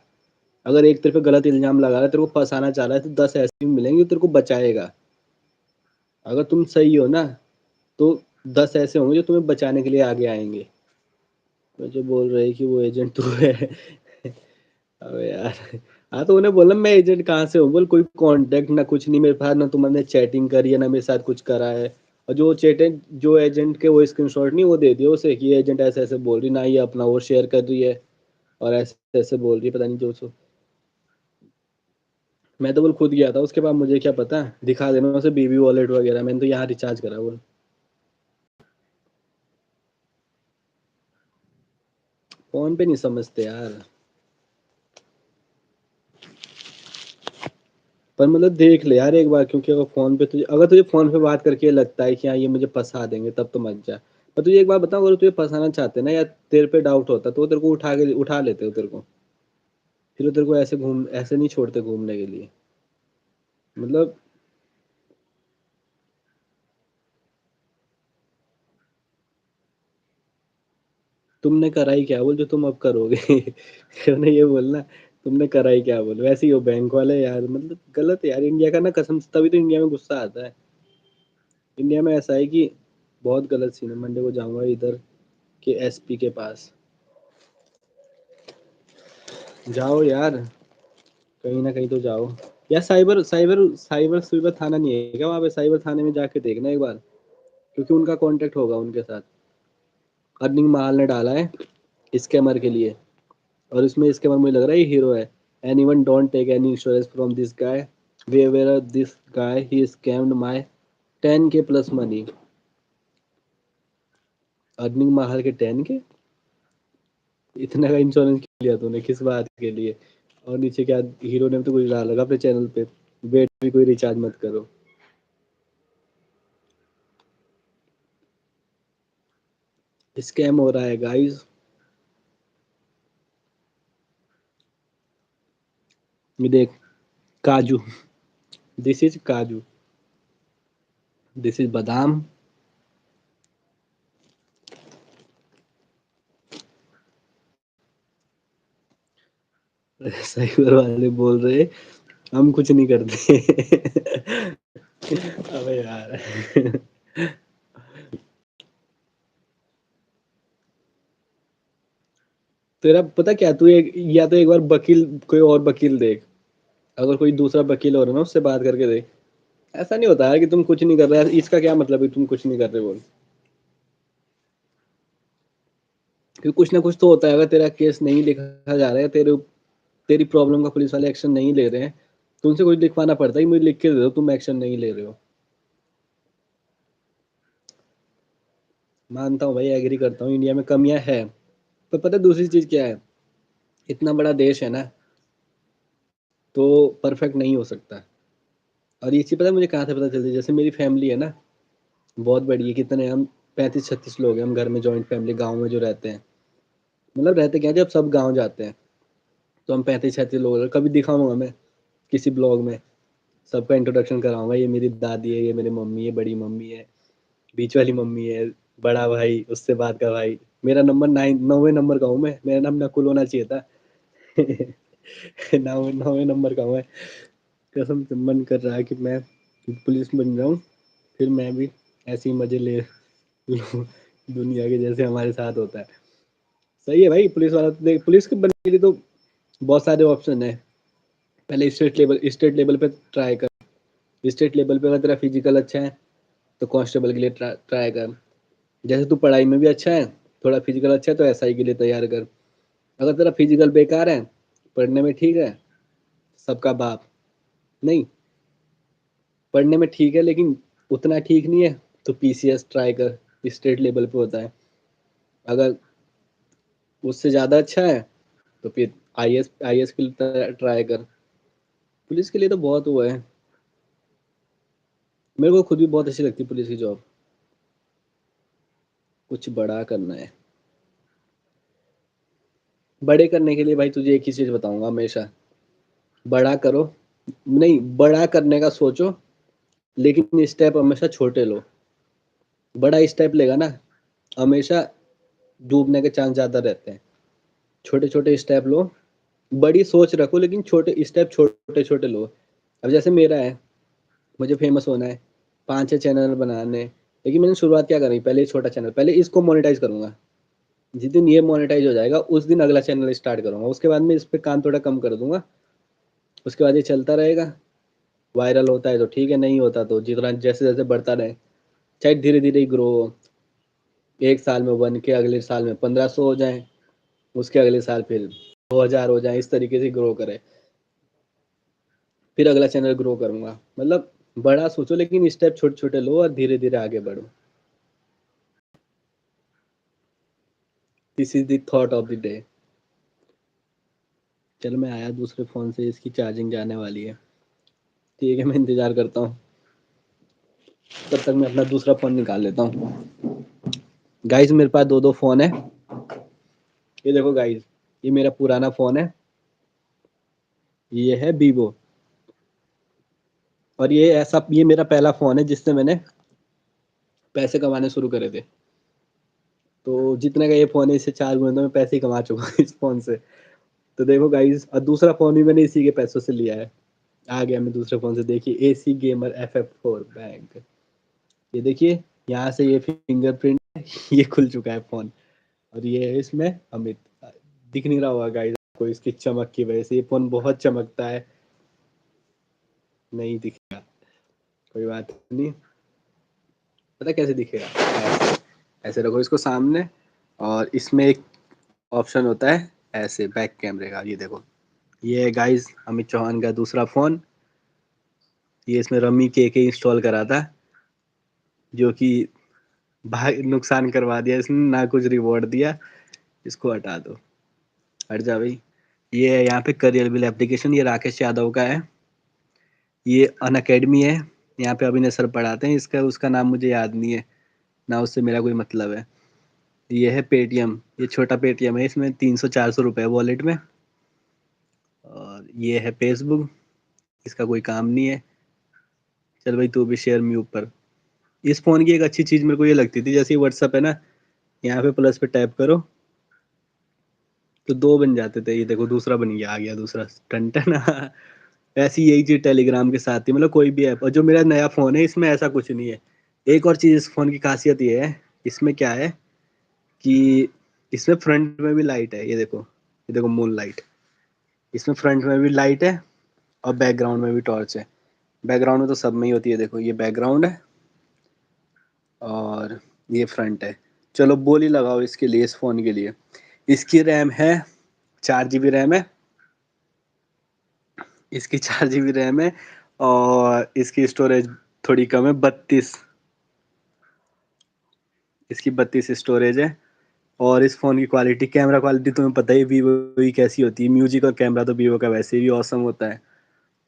Speaker 1: अगर एक तेरे पे गलत इल्जाम लगा रहा है, तेरे को फंसाना चाह रहा है, तो 10 ऐसे भी मिलेंगे जो तेरे को बचाएगा। अगर तुम सही हो ना, तो 10 ऐसे होंगे जो तुम्हें बचाने के लिए आगे आएंगे। मुझे बोल रहे हैं कि वो एजेंट तू है। अबे यार, हाँ तो उन्हें बोला मैं एजेंट कहाँ से हूँ, बोल कोई कांटेक्ट ना कुछ नहीं मेरे पास, ना तुमने चैटिंग करी है ना मेरे साथ कुछ करा है। और जो एजेंट के वो स्क्रीनशॉट नहीं वो दे दिया उसे कि एजेंट ऐसे ऐसे बोल रही ना, ये अपना वो शेयर कर रही है और ऐसे ऐसे बोल रही है, पता नहीं जो सो। मैं तो बोल खुद गया था उसके बाद, मुझे क्या पता, दिखा देना उसे बीबी वॉलेट वगैरह, मैंने तो यहाँ रिचार्ज करा बोल। फोन पे नहीं समझते यार। पर मतलब देख ले यार एक बार, क्योंकि अगर तुझे फोन पे बात करके लगता है कि हाँ ये मुझे फंसा देंगे तब तो मत जा। पर तुझे एक बात बताऊं, अगर तुझे फंसाना चाहते ना या तेरे पे डाउट होता तो वो तेरे को उठा लेते हो तेरे को, फिर वो तेरे को ऐसे नहीं छोड़ते घूमने के लिए। मतलब तुमने करा ही क्या बोल जो तुम अब करोगे। उन्हें ये बोलना तुमने करा ही क्या बोल, वैसे ही हो बैंक वाले यार, मतलब गलत है यार इंडिया का ना, कसम से तभी तो इंडिया में गुस्सा आता है। इंडिया में ऐसा है कि बहुत गलत सीन है। मंडे को जाऊंगा इधर के एसपी के पास। जाओ यार, कहीं ना कहीं तो जाओ यार। साइबर साइबर थाना नहीं है क्या वहाँ पे? साइबर थाने में जाके देखना एक बार, क्योंकि उनका कांटेक्ट होगा उनके साथ। अर्निंग महाल ने डाला है स्कैमर के लिए, और इसमें स्कैमर मुझे लग रहा है ये हीरो है। Anyone don't take any insurance from this guy, way where this guy he scammed my 10K plus money. Earning महाल के 10K, इतना का इंश्योरेंस लिया तूने किस बात के लिए? और नीचे क्या हीरो ने तो कुछ डाल लगा अपने चैनल पे, वेट भी कोई रिचार्ज मत करो। स्कैम हो रहा है गाइस। ये देख, काजू, दिस इज काजू, दिस इज बादाम। साइबर वाले बोल रहे हम कुछ नहीं करते। अबे यार। तेरा पता क्या, तू एक या तो एक बार वकील, कोई और वकील देख, अगर कोई दूसरा वकील हो रहा है ना उससे बात करके देख। ऐसा नहीं होता है कि तुम कुछ नहीं कर रहे, इसका क्या मतलब है तुम कुछ नहीं कर रहे बोल? क्योंकि कुछ ना कुछ तो होता है। अगर तेरा केस नहीं लिखा जा रहा है, तेरी प्रॉब्लम का पुलिस वाले एक्शन नहीं ले रहे हैं, तो उनसे कुछ लिखवाना पड़ता है कि मुझे लिख के दे दो तुम एक्शन नहीं ले रहे हो। मानता हूँ भाई, एग्री करता हूँ इंडिया में कमियां है। पर पता है दूसरी चीज क्या है, इतना बड़ा देश है ना, तो परफेक्ट नहीं हो सकता। और ये चीज पता है मुझे कहाँ से पता चलती है? जैसे मेरी फैमिली है ना, बहुत बड़ी है। कितने हम 35-36 लोग हैं हम घर में, जॉइंट फैमिली गाँव में जो रहते हैं। मतलब रहते क्या है, जब सब गाँव जाते हैं तो हम 35-36 लोग हैं। कभी दिखाऊंगा मैं किसी ब्लॉग में, सबका इंट्रोडक्शन कराऊंगा, ये मेरी दादी है, ये मेरी मम्मी है, बड़ी मम्मी है, बीच वाली मम्मी है, बड़ा भाई, उससे बात का भाई। मेरा नंबर 9वें नंबर का हूँ मैं, मेरा नाम नकुल होना चाहिए था। 9वें नंबर का हूँ मैं। कसम से मन कर रहा है कि मैं पुलिस बन जाऊं, फिर मैं भी ऐसे ही मजे ले लूं दुनिया के, जैसे हमारे साथ होता है। सही है भाई, पुलिस वाला तो देख, पुलिस के बनने के लिए तो बहुत सारे ऑप्शन है। पहले स्टेट लेवल पे ट्राई कर। स्टेट लेवल पे अगर तेरा फिजिकल अच्छा है तो कांस्टेबल के लिए ट्राई कर। जैसे तू पढ़ाई में भी अच्छा है, थोड़ा फिजिकल अच्छा है, तो एसआई के लिए तैयार कर। अगर तेरा फिजिकल बेकार है, पढ़ने में ठीक है, सबका बाप नहीं, पढ़ने में ठीक है लेकिन उतना ठीक नहीं है, तो पीसीएस ट्राई कर, स्टेट लेवल पे होता है। अगर उससे ज़्यादा अच्छा है तो फिर आईएएस के लिए ट्राई कर। पुलिस के लिए तो बहुत हुआ है। मेरे को खुद भी बहुत अच्छी लगती है पुलिस की जॉब। कुछ बड़ा करना है, बड़े करने के लिए भाई तुझे एक ही चीज़ बताऊंगा हमेशा, बड़ा करो। नहीं, बड़ा करने का सोचो, लेकिन स्टेप हमेशा छोटे लो। बड़ा स्टेप लेगा ना, हमेशा डूबने के चांस ज़्यादा रहते हैं। छोटे छोटे स्टेप लो, बड़ी सोच रखो लेकिन छोटे स्टेप छोटे छोटे लो। अब जैसे मेरा है, मुझे फेमस होना है, 5-6 चैनल बनाने, लेकिन मैंने शुरुआत क्या करी, पहले छोटा चैनल, पहले इसको मोनेटाइज करूंगा। जिस दिन ये मोनेटाइज हो जाएगा उस दिन अगला चैनल स्टार्ट करूंगा, उसके बाद में इस पर काम थोड़ा कम कर दूंगा। उसके बाद ये चलता रहेगा, वायरल होता है तो ठीक है, नहीं होता तो जितना जैसे जैसे बढ़ता रहे, चाहे धीरे-धीरे ही ग्रो हो। 1 साल में 1 के, अगले साल में 1500 हो जाएँ, उसके अगले साल फिर 2000 हो जाएँ, इस तरीके से ग्रो करें। फिर अगला चैनल ग्रो करूँगा। मतलब बड़ा सोचो लेकिन स्टेप छोटे-छोटे लो और धीरे-धीरे आगे बढ़ो। This is the thought of the day. चलो मैं आया दूसरे फ़ोन से, इसकी चार्जिंग जाने वाली है। ठीक है, मैं इंतज़ार करता हूँ। तब तक मैं अपना दूसरा फ़ोन निकाल लेता हूँ। गाइस मेरे पास 2-2 फ़ोन है। ये देखो गाइस, ये मेरा पुराना फ़ोन है। ये है वीवो। और ये मेरा पहला फ़ोन है जिससे मैंने पैसे कमाने शुरू करे थे। तो जितने का ये फ़ोन है इससे 4 गुना तो मैं पैसे ही कमा चुका हूँ इस फ़ोन से। तो देखो गाइस, और दूसरा फ़ोन भी मैंने इसी के पैसों से लिया है। आ गया मैं दूसरे फ़ोन से, देखिए एसी गेमर FF4 बैंक। ये देखिए, यहाँ से ये फिंगरप्रिंट ये खुल चुका है फ़ोन। और ये है इसमें अमित। दिख नहीं रहा होगा गाइस आपको इसकी चमक की वजह से, ये फ़ोन बहुत चमकता है। नहीं दिखेगा, कोई बात नहीं। पता कैसे दिखेगा? ऐसे, ऐसे रखो इसको सामने, और इसमें एक ऑप्शन होता है ऐसे बैक कैमरे का, ये देखो। ये है गाइस अमित चौहान का दूसरा फ़ोन। ये इसमें रमी के इंस्टॉल करा था, जो कि भाई नुकसान करवा दिया इसने, ना कुछ रिवॉर्ड दिया। इसको हटा दो, हट जा भाई। ये है यहाँ पे करियर बिल एप्लीकेशन, ये राकेश यादव का है। ये अनअकैडमी है, यहाँ पे अभिनय सर पढ़ाते हैं। इसका उसका नाम मुझे याद नहीं है, ना उससे मेरा कोई मतलब है। ये है पेटीएम, ये छोटा पेटीएम है, इसमें 300-400 रुपये वॉलेट में। और ये है फेसबुक, इसका कोई काम नहीं है। चल भाई तू भी शेयर मी ऊपर। इस फ़ोन की एक अच्छी चीज़ मेरे को ये लगती थी, जैसे व्हाट्सअप है ना, यहाँ पे प्लस पे टैप करो तो 2 बन जाते थे। ये देखो दूसरा बन गया, आ गया दूसरा, टन टन। ऐसी यही चीज़ टेलीग्राम के साथ थी, मतलब कोई भी ऐप। और जो मेरा नया फ़ोन है इसमें ऐसा कुछ नहीं है। एक और चीज़ इस फ़ोन की खासियत ये है, इसमें क्या है कि इसमें फ्रंट में भी लाइट है। ये देखो मून लाइट। इसमें फ्रंट में भी लाइट है और बैकग्राउंड में भी टॉर्च है। बैकग्राउंड में तो सब में ही होती है, देखो ये बैकग्राउंड है और ये फ्रंट है। चलो बोली लगाओ इसके लिए, इस फ़ोन के लिए। इसकी रैम है 4 GB रैम है, इसकी 4 GB रैम है, और इसकी स्टोरेज थोड़ी कम है, 32। इसकी 32 स्टोरेज है। और इस फ़ोन की क्वालिटी, कैमरा क्वालिटी तुम्हें पता ही वीवो की कैसी होती है। म्यूजिक और कैमरा तो वीवो का वैसे भी ऑसम होता है,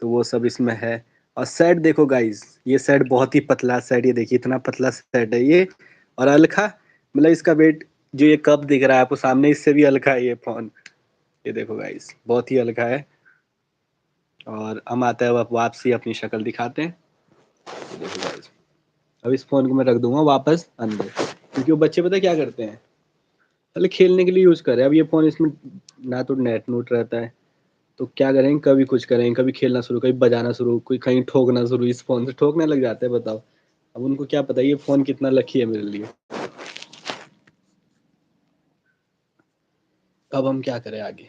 Speaker 1: तो वो सब इसमें है। और सेट देखो गाइस, ये सेट बहुत ही पतला सेट, ये देखिए इतना पतला सेट है ये। और हल्का, मतलब इसका वेट, जो ये कप दिख रहा है आपको सामने, इससे भी हल्का है ये फ़ोन। ये देखो गाइस, बहुत ही हल्का है। और हम आते हैं वापसी अपनी शक्ल दिखाते हैं। ये देखो गाइस, अब इस फ़ोन को मैं रख दूंगा वापस अंदर, क्योंकि वो बच्चे पता है क्या करते हैं, पहले खेलने के लिए यूज़ कर रहे हैं। अब ये फ़ोन, इसमें ना तो नेट नूट रहता है, तो क्या करेंगे, कभी कुछ करेंगे, कभी खेलना शुरू, कभी बजाना शुरू, कोई कहीं ठोकना शुरू, इस फ़ोन से ठोकने लग जाते हैं, बताओ। अब उनको क्या पता ये फ़ोन कितना लकी है मेरे लिए। अब हम क्या करें आगे,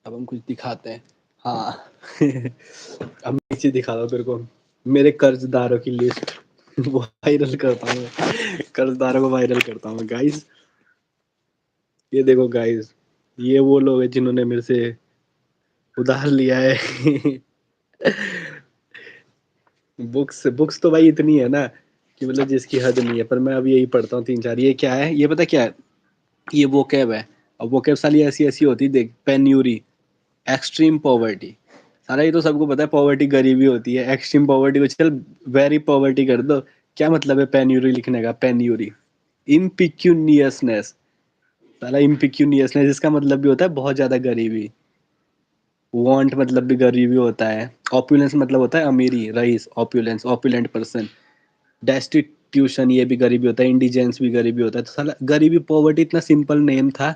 Speaker 1: अब हम कुछ दिखाते हैं। हाँ। अब नीचे दिखा दो तेरे को, मेरे कर्जदारों की लिस्ट वो वायरल करता हूँ मैं, कर्जदारों को वायरल करता हूँ गाइस। ये देखो गाइस, ये वो लोग हैं जिन्होंने मेरे से उधार लिया है। बुक्स बुक्स तो भाई इतनी है ना कि मतलब जिसकी हद नहीं है, पर मैं अब यही पढ़ता हूँ 3-4। ये क्या है, ये पता क्या है, ये वोकैब है। और वोकैब साली ऐसी ऐसी होती, देख, पेन्यूरी, एक्सट्रीम पॉवर्टी, सारा ये तो सबको पता है, पॉवर्टी गरीबी होती है। एक्सट्रीम पॉवर्टी को चल वेरी पॉवर्टी कर दो, क्या मतलब है पेन्यूरी लिखने का, पेन्यूरी। इम्पिक्यूनियसनेस, साला इम्पिक्यूनियसनेस इसका मतलब भी होता है बहुत ज्यादा गरीबी। वांट मतलब भी गरीबी होता है। ऑपुलेंस मतलब होता है अमीरी, rice, opulence, opulent person. Destitution ये भी गरीबी होता है, इंडिजेंस भी गरीबी होता है। तो साला गरीबी, पॉवर्टी इतना सिंपल नेम था,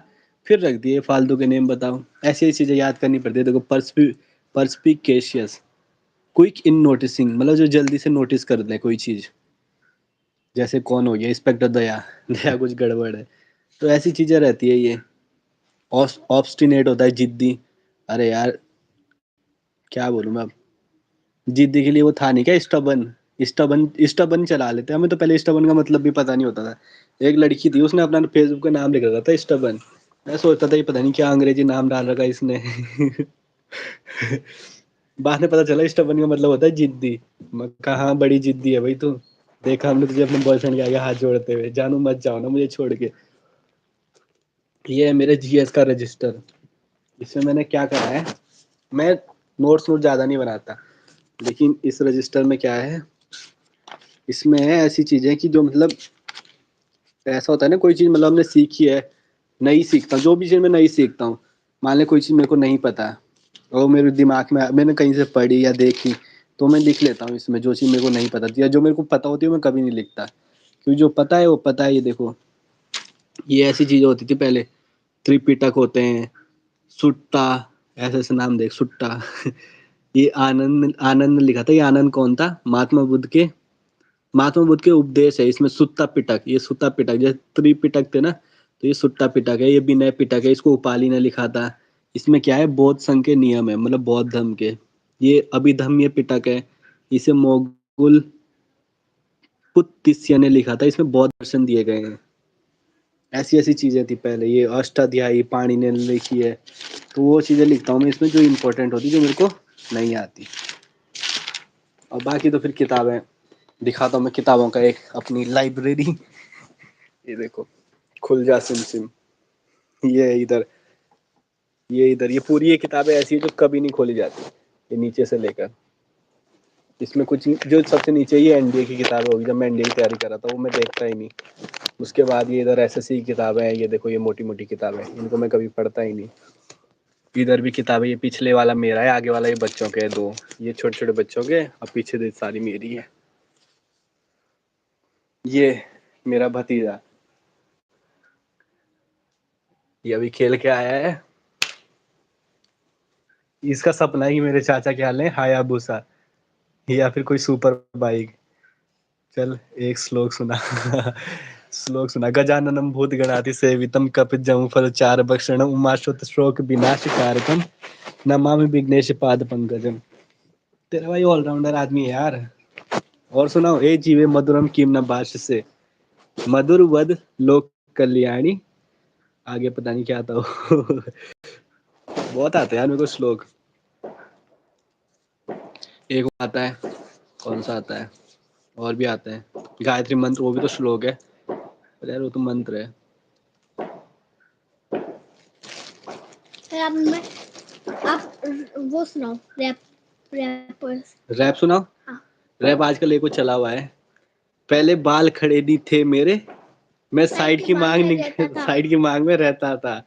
Speaker 1: फिर रख दिए फालतू के नेम, बताओ। ऐसी ऐसी चीजें याद करनी पड़ती है। देखो परस्पिकेशियस, क्विक इन नोटिसिंग, मतलब जो जल्दी से नोटिस कर दे कोई चीज। जैसे कौन हो गया, इंस्पेक्टर दया, दया कुछ गड़बड़ है, तो ऐसी चीजें रहती है ये। ऑब्स्टिनेट होता है, जिद्दी। अरे यार क्या बोलूं मैं अब, जिद्दी के लिए वो था नहीं क्या, स्टबन, स्टबन चला लेते हैं। हमें तो पहले स्टबन का मतलब भी पता नहीं होता था। एक लड़की थी, उसने अपना फेसबुक का नाम लिख रखा था स्टबन। मैं सोचता था ये पता नहीं क्या अंग्रेजी नाम डाल रखा है इसने। बाद में पता चला स्टबन का मतलब होता है जिद्दी। मैं कहा हाँ, बड़ी जिद्दी है भाई तू। देखा हमने तुझे अपने बॉयफ्रेंड के आगे हाथ जोड़ते हुए। जानू मत जाओ ना मुझे छोड़ के। ये है मेरे जीएस का रजिस्टर। इसमें मैंने क्या करा है, मैं नोट्स ज़्यादा नहीं बनाता, लेकिन इस रजिस्टर में क्या है, इसमें है ऐसी चीज़ें कि जो मतलब ऐसा होता है ना, कोई चीज़ मतलब हमने सीखी है, नई सीखता हूँ, जो भी चीज़ मैं नई सीखता हूँ। मान ले कोई चीज़ मेरे को नहीं पता और मेरे दिमाग में मैंने कहीं से पढ़ी या देखी, तो मैं लिख लेता हूँ इसमें जो चीज़ मेरे को नहीं पता थी, या जो मेरे को पता होती है मैं कभी नहीं लिखता, क्योंकि जो पता है वो पता है। ये देखो, ये ऐसी चीज़ें होती थी पहले। त्रिपिटक होते हैं, सुट्टा, ऐसे ऐसे नाम देख, सुट्टा। ये आनंद आनंद लिखा था। ये आनंद कौन था? महात्मा बुद्ध के उपदेश है। इसमें सुत्ता पिटक, ये सुत्ता पिटक, जैसे त्रिपिटक थे ना, तो ये सुट्टा पिटक है। ये विनय पिटक है, इसको उपाली ने लिखा था। इसमें क्या है, बौद्ध संघ के नियम है, मतलब बौद्ध धर्म के। ये अभिधम्य पिटक है, इसे मोगुल पुत्तिस्य ने लिखा था। इसमें बौद्ध दर्शन दिए गए हैं। ऐसी ऐसी चीजें थी पहले। ये अष्टाध्यायी पाणिनि ने लिखी है। तो वो चीजें लिखता हूँ मैं इसमें जो इम्पोर्टेंट होती, जो मेरे को नहीं आती। और बाकी तो फिर किताबें दिखाता हूँ मैं, किताबों का एक अपनी लाइब्रेरी। ये देखो, खुल जा सिम सिम। ये इधर, ये पूरी ये किताबें ऐसी है जो कभी नहीं खोली जाती, ये नीचे से लेकर। इसमें कुछ जो सबसे नीचे, ये एनडीए की किताब होगी। जब मैं एनडीए की तैयारी कर रहा था, वो मैं देखता ही नहीं। उसके बाद ये इधर एसएससी की किताबें हैं। ये देखो, ये मोटी मोटी किताबें, इनको मैं कभी पढ़ता ही नहीं। इधर भी किताबें, ये पिछले वाला मेरा है, आगे वाला ये बच्चों के है दो। ये छोटे छोटे बच्चों के, और पीछे सारी मेरी है। ये मेरा भतीजा, ये अभी खेल के आया है। इसका सपना है कि मेरे चाचा क्या लें, हायाबुसा या फिर कोई सुपर बाइक। चल एक श्लोक सुना। श्लोक सुना। गजाननम भूत गणाति सेवितम कपितजं फल चार भक्षण उमाशुत शोक विनाश कारकम नमामि विघ्नेश पाद पंकजम। तेरा भाई ऑलराउंडर आदमी है यार। और सुनाओ, ए जीवे मधुरम किम न भाष्य से मधुर वद लोक कल्याणी। आगे पता नहीं क्या था वो। बहुत आते हैं यार मेरे को श्लोक। एक वो आता है, कौन सा आता है, और भी आते हैं। गायत्री मंत्र, वो भी तो श्लोक है। अरे यार वो तो मंत्र है।
Speaker 2: आप वो सुनाओ,
Speaker 1: रैप सुनाओ।
Speaker 2: हाँ।
Speaker 1: रैप आजकल एक वो चला हुआ है। पहले बाल खड़े नहीं थे मेरे, मैं साइड की मांग साइड की मांग में रहता था।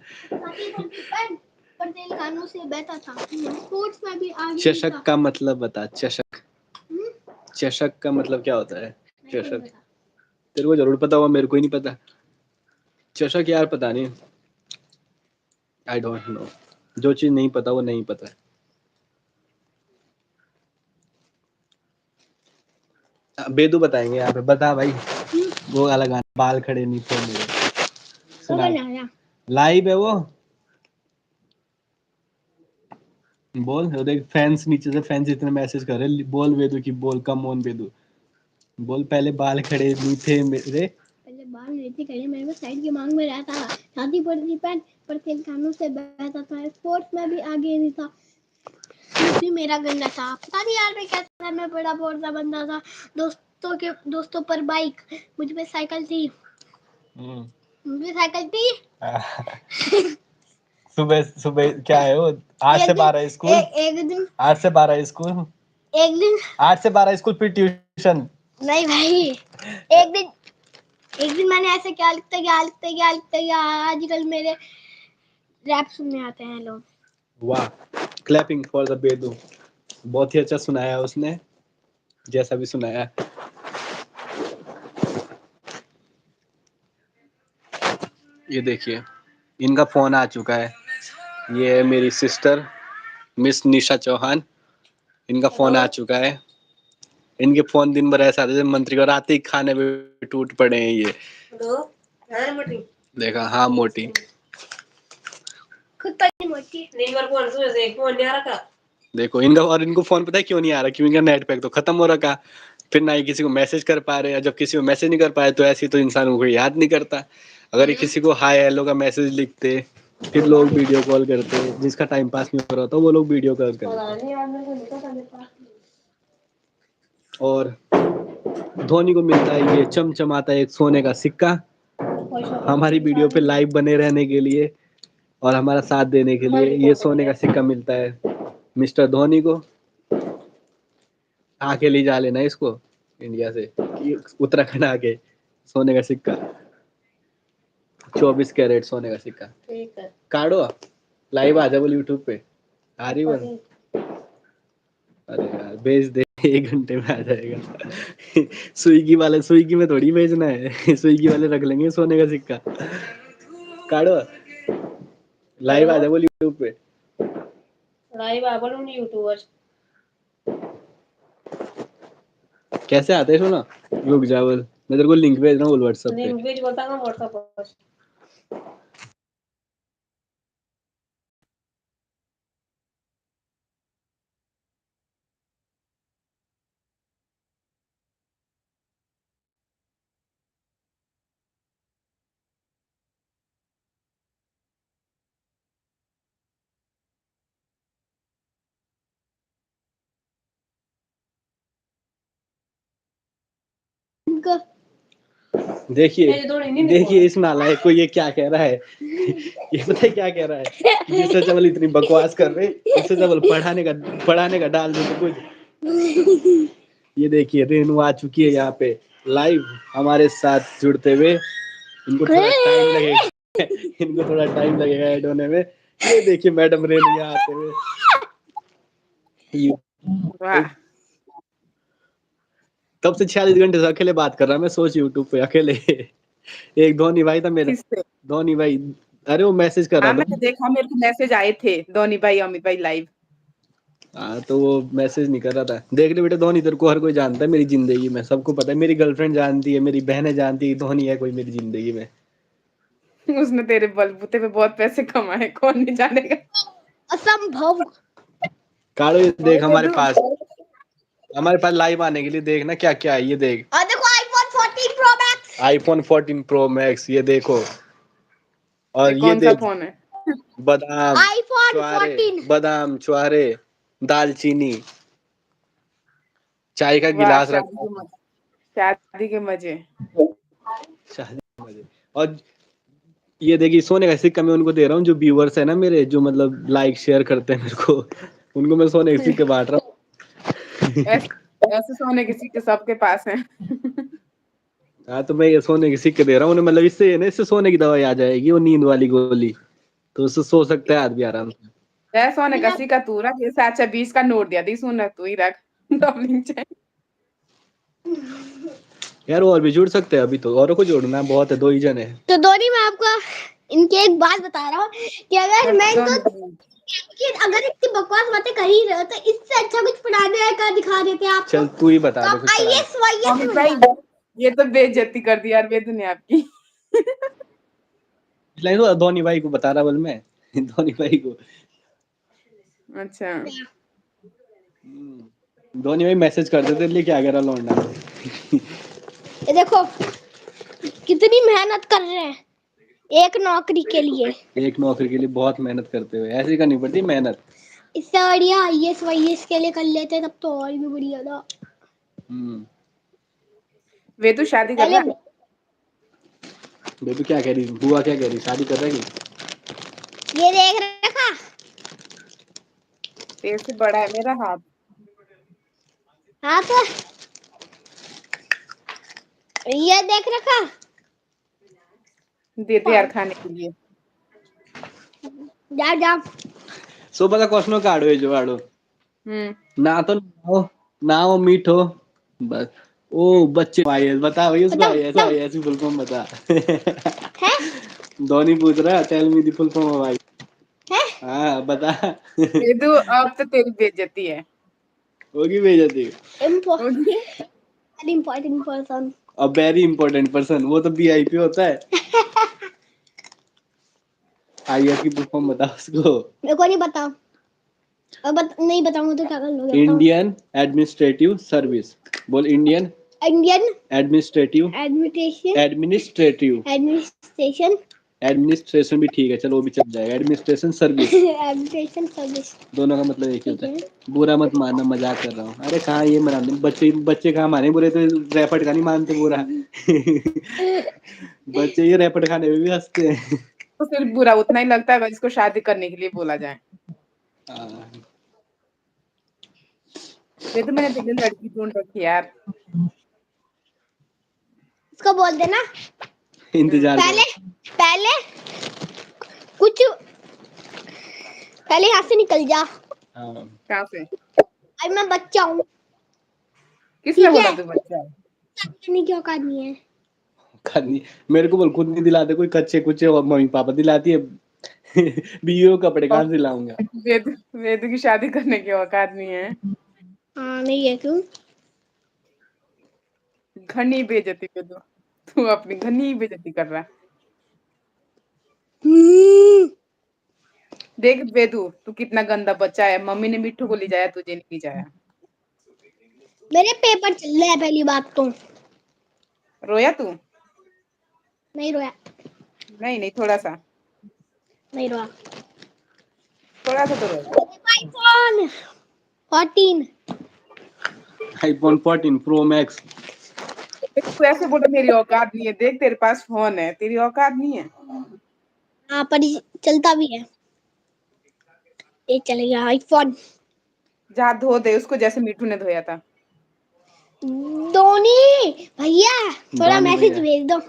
Speaker 2: पर तेल खानों से बहता था। स्पोर्ट्स में भी आगे
Speaker 1: चषक का मतलब बता। चषक, चषक का मतलब क्या होता है? चषक तेरे को जरूर पता होगा, मेरे को ही नहीं पता। चषक यार पता नहीं, आई डोंट नो। जो चीज नहीं पता वो नहीं पता है। बेदू बताएंगे यहाँ पे। बता भाई, वो वाला गाना, बाल खड़े नहीं थे मेरे, सुना। लाइव है वो, बोल। देख फैंस नीचे से, फैंस इतने मैसेज कर रहे, बोल बेदू की, बोल कम ऑन बेदू, बोल। पहले बाल खड़े नहीं थे मेरे, पहले बाल नहीं थे खड़े, मैं साइड की मांग में रहता था। शादी पड़ती पैंट पर तेल कानों से बहता था। स्पोर्ट्स में भी आगे नहीं था, भी मेरा गंदा था। पता नहीं यार मैं क्या था, मैं बड़ा बोलता बंदा था। दोस्तों पर बाइक, मुझ पे साइकिल थी। मुझे साइकिल थी। सुबह सुबह क्या है वो, 8 से 12 स्कूल। एक दिन 8 से 12 स्कूल, एक दिन 8 से 12 स्कूल फिर ट्यूशन। नहीं भाई, एक दिन मैंने ऐसे क्या लिखता गया। आजकल मेरे रैप सुनने आते हैं लोग। वाह, क्लैपिंग फॉर द बेदू। बहुत ही अच्छा सुनाया उसने, जैसा भी सुनाया। ये देखिए, इनका फोन आ चुका है। ये है मेरी सिस्टर मिस निशा चौहान, इनका फोन आ चुका है। इनके फोन दिन भर ऐसा आते थे मंत्री को, रात ही खाने में टूट पड़े हैं ये। देखा, हाँ मोटी, खुद पर मोटी। देखो इनका, और इनको फोन पता है क्यों नहीं आ रहा? क्योंकि इनका नेट पैक तो खत्म हो रखा। फिर ना ही किसी को मैसेज कर पा रहे हैं। जब किसी को मैसेज नहीं कर पाए तो ऐसी तो इंसान को याद नहीं करता। अगर ये किसी को हाय हेलो का मैसेज लिखते, फिर लोग वीडियो कॉल करते, जिसका टाइम पास नहीं हो रहा था वो लोग वीडियो कॉल करते। और धोनी को मिलता है ये चमचमाता एक सोने का सिक्का हमारी वीडियो पे लाइव बने रहने के लिए और हमारा साथ देने के लिए। ये सोने का सिक्का मिलता है मिस्टर धोनी को। आके ले जा लेना इसको इंडिया से, उत्तराखंड आके। सोने का सिक्का 24 कैरेट सोने का सिक्का काढ़ो। लाइव आ जा बोल यूट्यूब पे। आ रही बोल। अरे यार भेज दे, 1 घंटे में आ जाएगा। स्विगी में थोड़ी भेजना है। स्विगी वाले रख लेंगे सोने का सिक्का। काढ़ो लाइव आ जा बोल यूट्यूब पे। लाइव आ बोल यूट्यूबर। कैसे आते हैं सुना? रुक जा बोल, मैं तेरे को लिंक भेज रहा हूँ व्हाट्सएप पे। लिंक भेज बोलता हूँ व्हाट्सएप पर। देखिए इस नालायक को ये क्या कह रहा है। ये पता है क्या कह रहा है? जिससे चावल इतनी बकवास कर रहे, इससे चावल पढ़ाने का डाल दे तो कुछ। ये देखिए रेनू आ चुकी है यहाँ पे लाइव हमारे साथ जुड़ते हुए। इनको थोड़ा टाइम लगेगा, इनको थोड़ा टाइम लगेगा ऐड होने में। ये देखिए मैडम रेनू यहाँ आते हुए। तब से 46 घंटे से अकेले बात कर रहा मैं, सोच यूट्यूब पे अकेले। एक धोनी भाई था मेरा। धोनी भाई, अरे वो मैसेज कर रहा था।
Speaker 3: मैंने देखा, मेरे को मैसेज आए थे धोनी भाई अमित भाई लाइव।
Speaker 1: हाँ तो वो मैसेज नहीं कर रहा था। देख ले बेटा धोनी तेरे को हर कोई जानता है मेरी जिंदगी में, सबको पता है। मेरी गर्लफ्रेंड जानती है, मेरी बहनें जानती है धोनी है कोई मेरी जिंदगी में।
Speaker 3: उसने तेरे बलबूते पे बहुत पैसे कमाए, कौन नहीं जानेगा।
Speaker 2: असंभव।
Speaker 1: काड़ो ये देख हमारे पास लाइव आने के लिए देखना क्या क्या है। ये देख
Speaker 2: और देखो iPhone 14 pro max.
Speaker 1: IPhone 14 pro max ये देखो। और ये
Speaker 3: कौन सा
Speaker 1: देख
Speaker 3: फोन है?
Speaker 1: बादाम
Speaker 2: आईफोन
Speaker 1: छुआरे,
Speaker 2: 14।
Speaker 1: बादाम छुआरे, दालचीनी, चाय का
Speaker 3: वाह,
Speaker 1: गिलास रखा।
Speaker 3: शादी के मजे।
Speaker 1: शादी के मजे। और ये देखिए सोने का सिक्का मैं उनको दे रहा हूँ जो व्यूअर्स है ना मेरे, जो मतलब लाइक शेयर करते हैं मेरे को। उनको मैं सोने के सिक्के बांट रहा हूँ।
Speaker 3: ऐसे सोने के सिक्के सबके पास हैं।
Speaker 1: हाँ तो मैं ये सोने के सिक्के दे रहा हूँ उन्हें, मतलब इससे ना, इससे सोने की दवाई आ जाएगी, वो नींद वाली गोली। तो उससे सो सकता है आदमी आराम से।
Speaker 3: सोने का सिक्का तू रख, ये 720 का नोट दिया दी, सुन तू ही रख। डबलिंग चाहिए
Speaker 1: यार और भी जुड़ सकते हैं, अभी तो औरों को जोड़ना है, बहुत है, 2 ही जने हैं।
Speaker 2: तो धोनी मैं आपको इनकी एक बात बता रहा हूँ कि अगर मैं इनको अगर इतनी बकवास बातें कर ही रहे हो तो इससे अच्छा कुछ पढ़ाने का दिखा देते आप।
Speaker 1: चल तू ही बता दे कुछ।
Speaker 2: आईएएस वाईएएस
Speaker 3: भाई, ये तो बेइज्जती कर दी यार वेदू ने आपकी।
Speaker 1: तो धोनी भाई को बता रहा बोल मैं। धोनी भाई को।
Speaker 3: अच्छा
Speaker 1: धोनी भाई मैसेज कर देते लिए क्या कह रहा लौंडा।
Speaker 2: ये देखो कितनी मेहनत कर रहे हैं एक नौकरी के लिए।
Speaker 1: एक नौकरी के लिए बहुत मेहनत करते हुए, ऐसी करनी पड़ती मेहनत।
Speaker 2: इससे बढ़िया आईएएस वाईएएस के लिए कर लेते तब तो और भी बढ़िया था।
Speaker 3: वेदू शादी कर रहा है?
Speaker 1: बेबी क्या कह रही, बुआ क्या कह रही, शादी कर रही?
Speaker 2: ये देख रखा,
Speaker 3: तेरे से बड़ा है मेरा हाथ।
Speaker 2: हाँ तो ये देख रखा।
Speaker 3: दे दे यार खाने के लिए।
Speaker 2: जा जा
Speaker 1: सुबह का क्वेश्चन काढ़ो है जो आड़ो ना तो ना मीठो बस। ओ बच्चे आईएएस बता भाई, उसको आईएएस की फुल फॉर्म बता। धोनी पूछ रहा है tell me the full form भाई। हाँ बता।
Speaker 3: वेदू अब तो तेरी बेइज्जती है।
Speaker 1: होगी बेइज्जती।
Speaker 2: Important person.
Speaker 1: A very important person, वो तो वीआईपी होता है। आईएएस की फुल फॉर्म बता उसको।
Speaker 2: मेरे को नहीं पता। नहीं बताऊंगा तो क्या कर लोगे?
Speaker 1: Indian administrative service. बोल Indian
Speaker 2: Indian
Speaker 1: administrative
Speaker 2: administration
Speaker 1: administrative
Speaker 2: administration
Speaker 1: administration भी ठीक है, चलो वो भी चल जाएगा। Administration service,
Speaker 2: administration service.
Speaker 1: दोनों का मतलब एक ही
Speaker 2: ठीक
Speaker 1: होता
Speaker 2: है।
Speaker 1: है। बुरा मत मानना, मजाक कर रहा हूँ। अरे कहाँ ये मना बच्चे, बच्चे कहाँ माने बुरे, तो रैपट का नहीं मानते बुरा। बच्चे ये रैपट खाने में भी हंसते हैं।
Speaker 3: तो फिर बुरा उतना ही लगता है अगर इसको शादी करने के लिए बोला जाए।
Speaker 1: हाँ।
Speaker 3: ये तो मैंने तेरे लिए लड़की ढूंढ रखी है यार।
Speaker 2: इसको बोल देना
Speaker 1: इंतजार
Speaker 2: पहले
Speaker 1: करो।
Speaker 2: पहले कुछ पहले यहाँ से निकल जा।
Speaker 1: हाँ।
Speaker 3: कहाँ से?
Speaker 2: अब मैं बच्चा हूँ,
Speaker 3: किसने
Speaker 2: ठीक
Speaker 3: बोला
Speaker 2: है?
Speaker 3: तू बच्चा है?
Speaker 2: शादी करने की औकात नहीं है।
Speaker 1: खानी मेरे को बोल, खुद नहीं दिलाते कोई, कच्चे कुच्चे और मम्मी पापा दिलाती है। बीवियों को कपड़े कहाँ से दिलाऊंगा?
Speaker 3: वेद वेद की शादी करने की औकात नहीं है।
Speaker 2: हाँ नहीं है, क्यों?
Speaker 3: घनी बेइज्जती पे तू अपनी घनी बेइज्जती कर रहा है।
Speaker 2: हम्म,
Speaker 3: देख वेदू, तू कितना गंदा बच्चा है। मम्मी ने मिट्ठू को ले जाया, तुझे नहीं जाया।
Speaker 2: मेरे पेपर चल रहे हैं, पहली बात तो।
Speaker 3: रोया तू?
Speaker 2: नहीं रोया,
Speaker 3: नहीं नहीं, थोड़ा सा,
Speaker 2: नहीं रोया।
Speaker 3: थोड़ा सा तो रोया।
Speaker 2: आईफोन 14।
Speaker 1: IPhone 14 pro max.
Speaker 3: तू ऐसे बोल मेरी औकात नहीं है। देख तेरे पास फोन है, तेरी औकात नहीं है।
Speaker 2: हाँ पर ये चलता भी है, ये चलेगा आईफोन।
Speaker 3: जा धो दे उसको जैसे मिट्टू ने धोया था।
Speaker 2: धोनी भैया थोड़ा
Speaker 1: धोनी
Speaker 2: मैसेज
Speaker 1: भैया,
Speaker 2: भेज दो।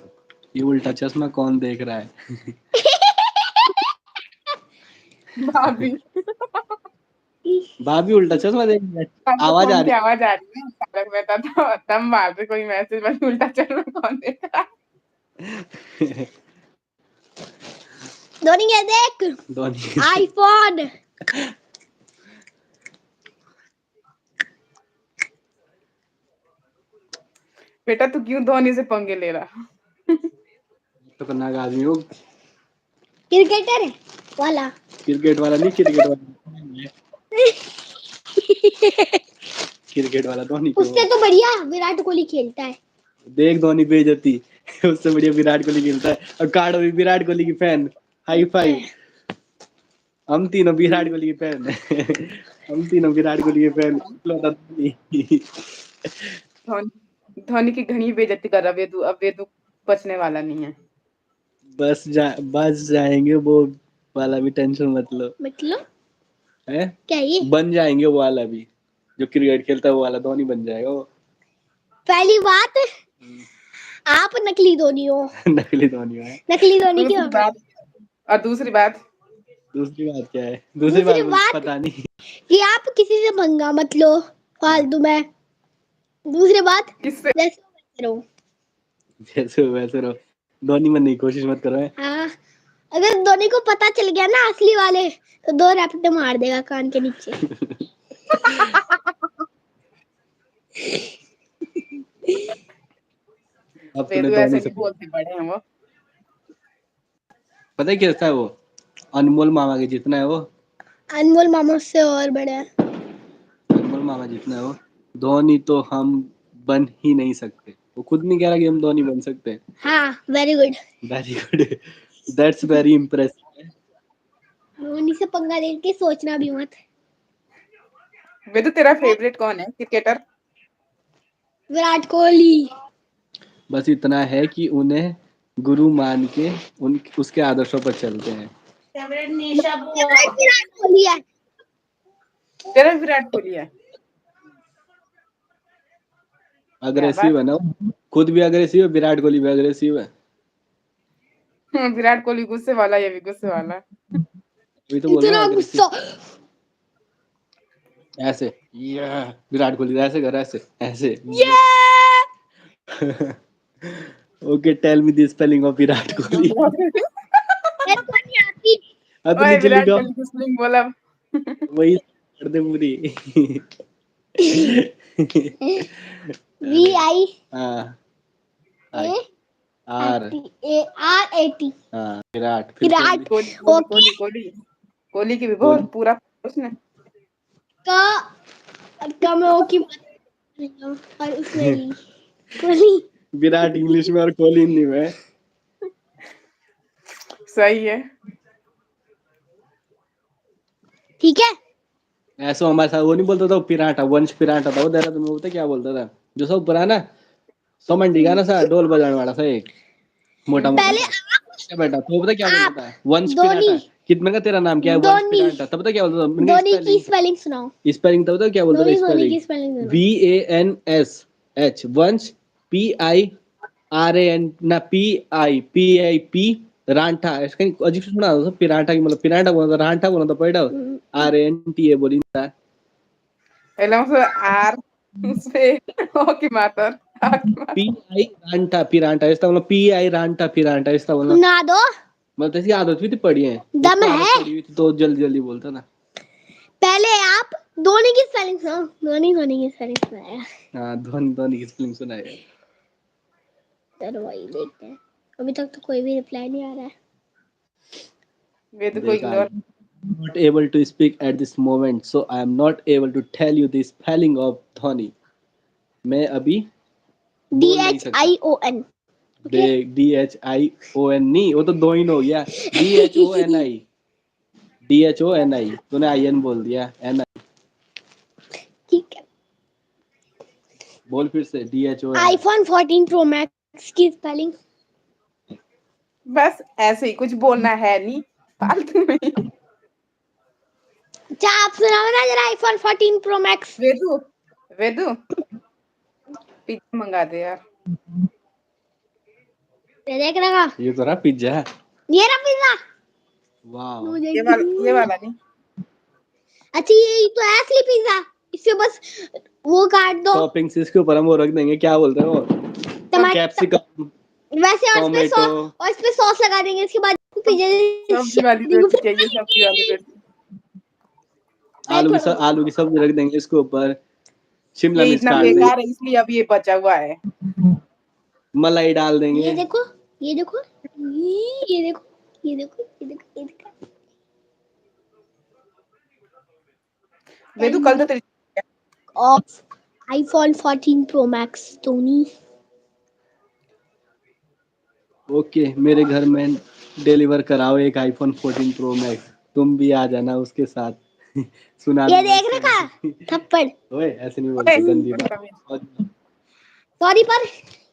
Speaker 1: ये उल्टा चश्मा कौन देख रहा है?
Speaker 3: भाभी,
Speaker 1: भाभी उल्टा चश्मा देख रहा है।
Speaker 3: आपके
Speaker 1: आवाज आ
Speaker 3: फोन की
Speaker 1: रही
Speaker 3: आवाज आ रही है। पालक में था तो तब मार दे कोई मैसेज, बस उल्टा चल रहा कौन देख रहा
Speaker 1: है।
Speaker 2: धोनी ये देख
Speaker 1: धोनी
Speaker 2: आईफोन।
Speaker 3: बेटा तू क्यों धोनी से पंगे ले रहा?
Speaker 1: तो खतरनाक आदमी हो।
Speaker 2: क्रिकेटर है वाला।
Speaker 1: क्रिकेट वाला नहीं, क्रिकेट वाला, क्रिकेट वाला धोनी क्यों?
Speaker 2: उससे तो बढ़िया विराट कोहली खेलता है।
Speaker 1: देख धोनी बेइज्जती। उससे बढ़िया विराट कोहली खेलता है, और कार्डो भी विराट कोहली की फैन। High five. हम तीनों विराट कोहली के फैन हैं। हम तीनों विराट कोहली के फैन। इकलौता धोनी।
Speaker 3: धोनी की घनी बेइज्जती कर रहा वेदू। अब वेदू बचने वाला नहीं है।
Speaker 1: बस जाएंगे वो वाला भी, टेंशन मत लो।
Speaker 2: मतलब
Speaker 1: है
Speaker 2: क्या ये?
Speaker 1: बन जाएंगे वो वाला भी, जो क्रिकेट खेलता है वो वाला धोनी बन जाएगा वो।
Speaker 2: पहली बात आप नकली धोनी हो।
Speaker 1: नकली धोनी है।
Speaker 2: नकली धोनी की
Speaker 3: दूसरी बात, और दूसरी बात
Speaker 1: दूसरी बात क्या है? दूसरी बात पता नहीं।
Speaker 2: कि आप किसी से पंगा मत लो फालतू में। दूसरी बात
Speaker 3: किससे?
Speaker 2: जैसे वैसे रहो।
Speaker 1: जैसे हो वैसे रहो, धोनी बनने की कोशिश मत करो।
Speaker 2: हाँ, अगर धोनी को पता चल गया ना असली वाले, तो 2 रैपटे मार देगा कान के नीचे।
Speaker 1: अब तूने
Speaker 3: वेदू
Speaker 1: धोनी
Speaker 3: ऐसे
Speaker 1: से
Speaker 3: नहीं बोलते बड़े हैं वो।
Speaker 1: पता है कैसा है वो? अनमोल मामा के जितना है वो।
Speaker 2: अनमोल मामा से और बड़े हैं।
Speaker 1: अनमोल मामा जितना है वो। धोनी तो हम बन ही नहीं सकते। वो खुद नहीं कह रहा कि हम धोनी बन सकते हैं।
Speaker 2: हाँ very good.
Speaker 1: Very good, that's very impressive.
Speaker 2: Dhoni से पंगा लेके सोचना भी मत।
Speaker 3: वेदू तेरा फेवरेट कौन है क्रिकेटर?
Speaker 2: विराट कोहली।
Speaker 1: बस इतना है कि उन्हें गुरु मान के उसके आदर्शों पर चलते हैं।
Speaker 3: फेवरेट निशा बुआ।
Speaker 2: विराट कोहली है।
Speaker 3: तेरा विराट कोहली है? क्या
Speaker 1: अग्रेसिव
Speaker 3: बात
Speaker 1: है ना वो? खुद भी अग्रेसिव है, विराट कोहली भी अग्रेसिव है।
Speaker 3: है। विराट कोहली गुस्से वाला, ये भी गुस्से वाला।
Speaker 1: अभी तो बोल रहा
Speaker 2: इतना
Speaker 1: हूँ अग्रेसिव।
Speaker 2: गुस्सा।
Speaker 1: ऐसे विराट कोहली ऐसे कर, ऐसे ऐसे।
Speaker 2: ये
Speaker 1: okay, tell me the spelling of Virat Kohli.
Speaker 2: मेरे को नहीं आती।
Speaker 1: अब तो
Speaker 3: ओए
Speaker 1: नीचे
Speaker 3: विराट
Speaker 1: लिखा
Speaker 3: कोहली की स्पेलिंग बोला।
Speaker 1: वही कर दे पूरी।
Speaker 2: वी आई
Speaker 1: हाँ,
Speaker 2: A
Speaker 1: R.
Speaker 2: A R A T.
Speaker 1: हाँ विराट, फिर
Speaker 2: विराट।
Speaker 3: कोहली कोहली
Speaker 2: ओके
Speaker 3: कोहली कोहली कोहली की भी
Speaker 1: कोहली।
Speaker 3: बहुत पूरा उसने।
Speaker 2: का मैं वो की और उसमें ही कोहली।
Speaker 1: विराट इंग्लिश में और कोहली हिंदी में।
Speaker 3: सही है।
Speaker 2: ठीक है।
Speaker 1: ऐसा हमारे साथ वो नहीं बोलता था, पिराठा, वंश पिराठा था वो देहरादून में, बोलते क्या बोलता था, जो सब पुराना सोमंडी गाना सा ढोल बजाने वाला सा, एक मोटा मोटा
Speaker 2: पहले
Speaker 1: सा बेटा, तो पता क्या बोलता था, वंश
Speaker 2: धोनी।
Speaker 1: पिराठा। कितने का तेरा नाम क्या है, वंश
Speaker 2: धोनी।
Speaker 1: पिराठा। तब पता क्या बोलता था, मैंने
Speaker 2: धोनी की
Speaker 1: स्पेलिंग
Speaker 2: स्पेलिंग सुनाओ।
Speaker 1: स्पेलिंग तब पता क्या बोलता था,
Speaker 2: धोनी
Speaker 1: स्पेलिंग
Speaker 2: की स्पेलिंग सुनाओ।
Speaker 1: VANSH वंश, PIRAN ना PIPIP रांठा। इसका अजीब से सुना था, पिराठा की मतलब पिराठा बोला था, रांठा बोला था, पढ़ा RANTA बोली था।
Speaker 3: Elamos ar से ओके मातर
Speaker 1: PI रांठा पिरांठा, इसका मतलब PI रांठा पिरांठा, इसका मतलब
Speaker 2: सुना दो।
Speaker 1: मतलब ऐसी आदत भी थी पड़ी है,
Speaker 2: दम
Speaker 1: उसको आदत
Speaker 2: है।
Speaker 1: पड़ी हुई थी तो जल्दी जल्दी बोलता ना।
Speaker 2: पहले आप धोनी की स्पेलिंग सुनाओ। धोनी की स्पेलिंग सुनाया।
Speaker 1: हाँ, धोनी की स्पेलिंग सुना है।
Speaker 2: चलो वही देखते हैं। अभी तक तो कोई भी रिप्लाई नहीं आ रहा है।
Speaker 3: वे तो कोई ignore.
Speaker 1: Not able to speak at this moment, so I am not able to tell you the spelling of Dhoni. मैं अभी बोल नहीं सकता।
Speaker 2: DHION।
Speaker 1: DHION नहीं, वो तो दोइन हो गया। DHONI तूने IN बोल दिया। NI
Speaker 2: ठीक है।
Speaker 1: बोल फिर से, DHONI।
Speaker 2: आईफोन 14 प्रो मैक्स की स्पेलिंग।
Speaker 3: बस ऐसे ही कुछ बोलना है नहीं फालतू में।
Speaker 2: अच्छा आप सुनाओ ना जरा iPhone 14 pro max.
Speaker 3: Vedu Vedu pizza मंगा दे यार।
Speaker 2: ये देख रहा।
Speaker 1: ये तो रहा पिज्जा।
Speaker 2: ये रहा पिज्जा।
Speaker 1: वाह,
Speaker 3: ये वाला नहीं।
Speaker 2: अच्छा ये तो है असली पिज्जा। इससे बस वो काट दो।
Speaker 1: टॉपिंग्स इसके ऊपर हम वो रख देंगे, क्या बोलते हैं वो,
Speaker 2: टमाटर।
Speaker 1: कैप्सिकम,
Speaker 2: वैसे और इस पे
Speaker 1: टोमेटो,
Speaker 2: और इस पे सॉस लगा देंगे। इसके बाद
Speaker 3: सब्जी वाली रोटी चाहिए, सब्जी वाली रोटी।
Speaker 1: आलू की सब्जी रख देंगे इसके ऊपर, शिमला
Speaker 3: ये
Speaker 1: मिर्च
Speaker 3: इतना
Speaker 1: काट
Speaker 3: बेकार
Speaker 1: देंगे,
Speaker 3: है इसलिए अब ये बचा हुआ है।
Speaker 1: मलाई डाल देंगे।
Speaker 2: ये देखो ये देखो ये देखो ये देखो ये देखो ये देखो।
Speaker 3: वेदू कल तो तेरी
Speaker 2: of iPhone 14 pro max Dhoni.
Speaker 1: Okay, मेरे घर में डिलीवर कराओ एक आईफोन 14 प्रो मैक्स, तुम भी आ जाना उसके साथ। सुना
Speaker 2: ये
Speaker 1: दूंगा
Speaker 2: देख रखा थप्पड़।
Speaker 1: ओए ऐसे नहीं बोलते, गंदी बात।
Speaker 2: सॉरी पर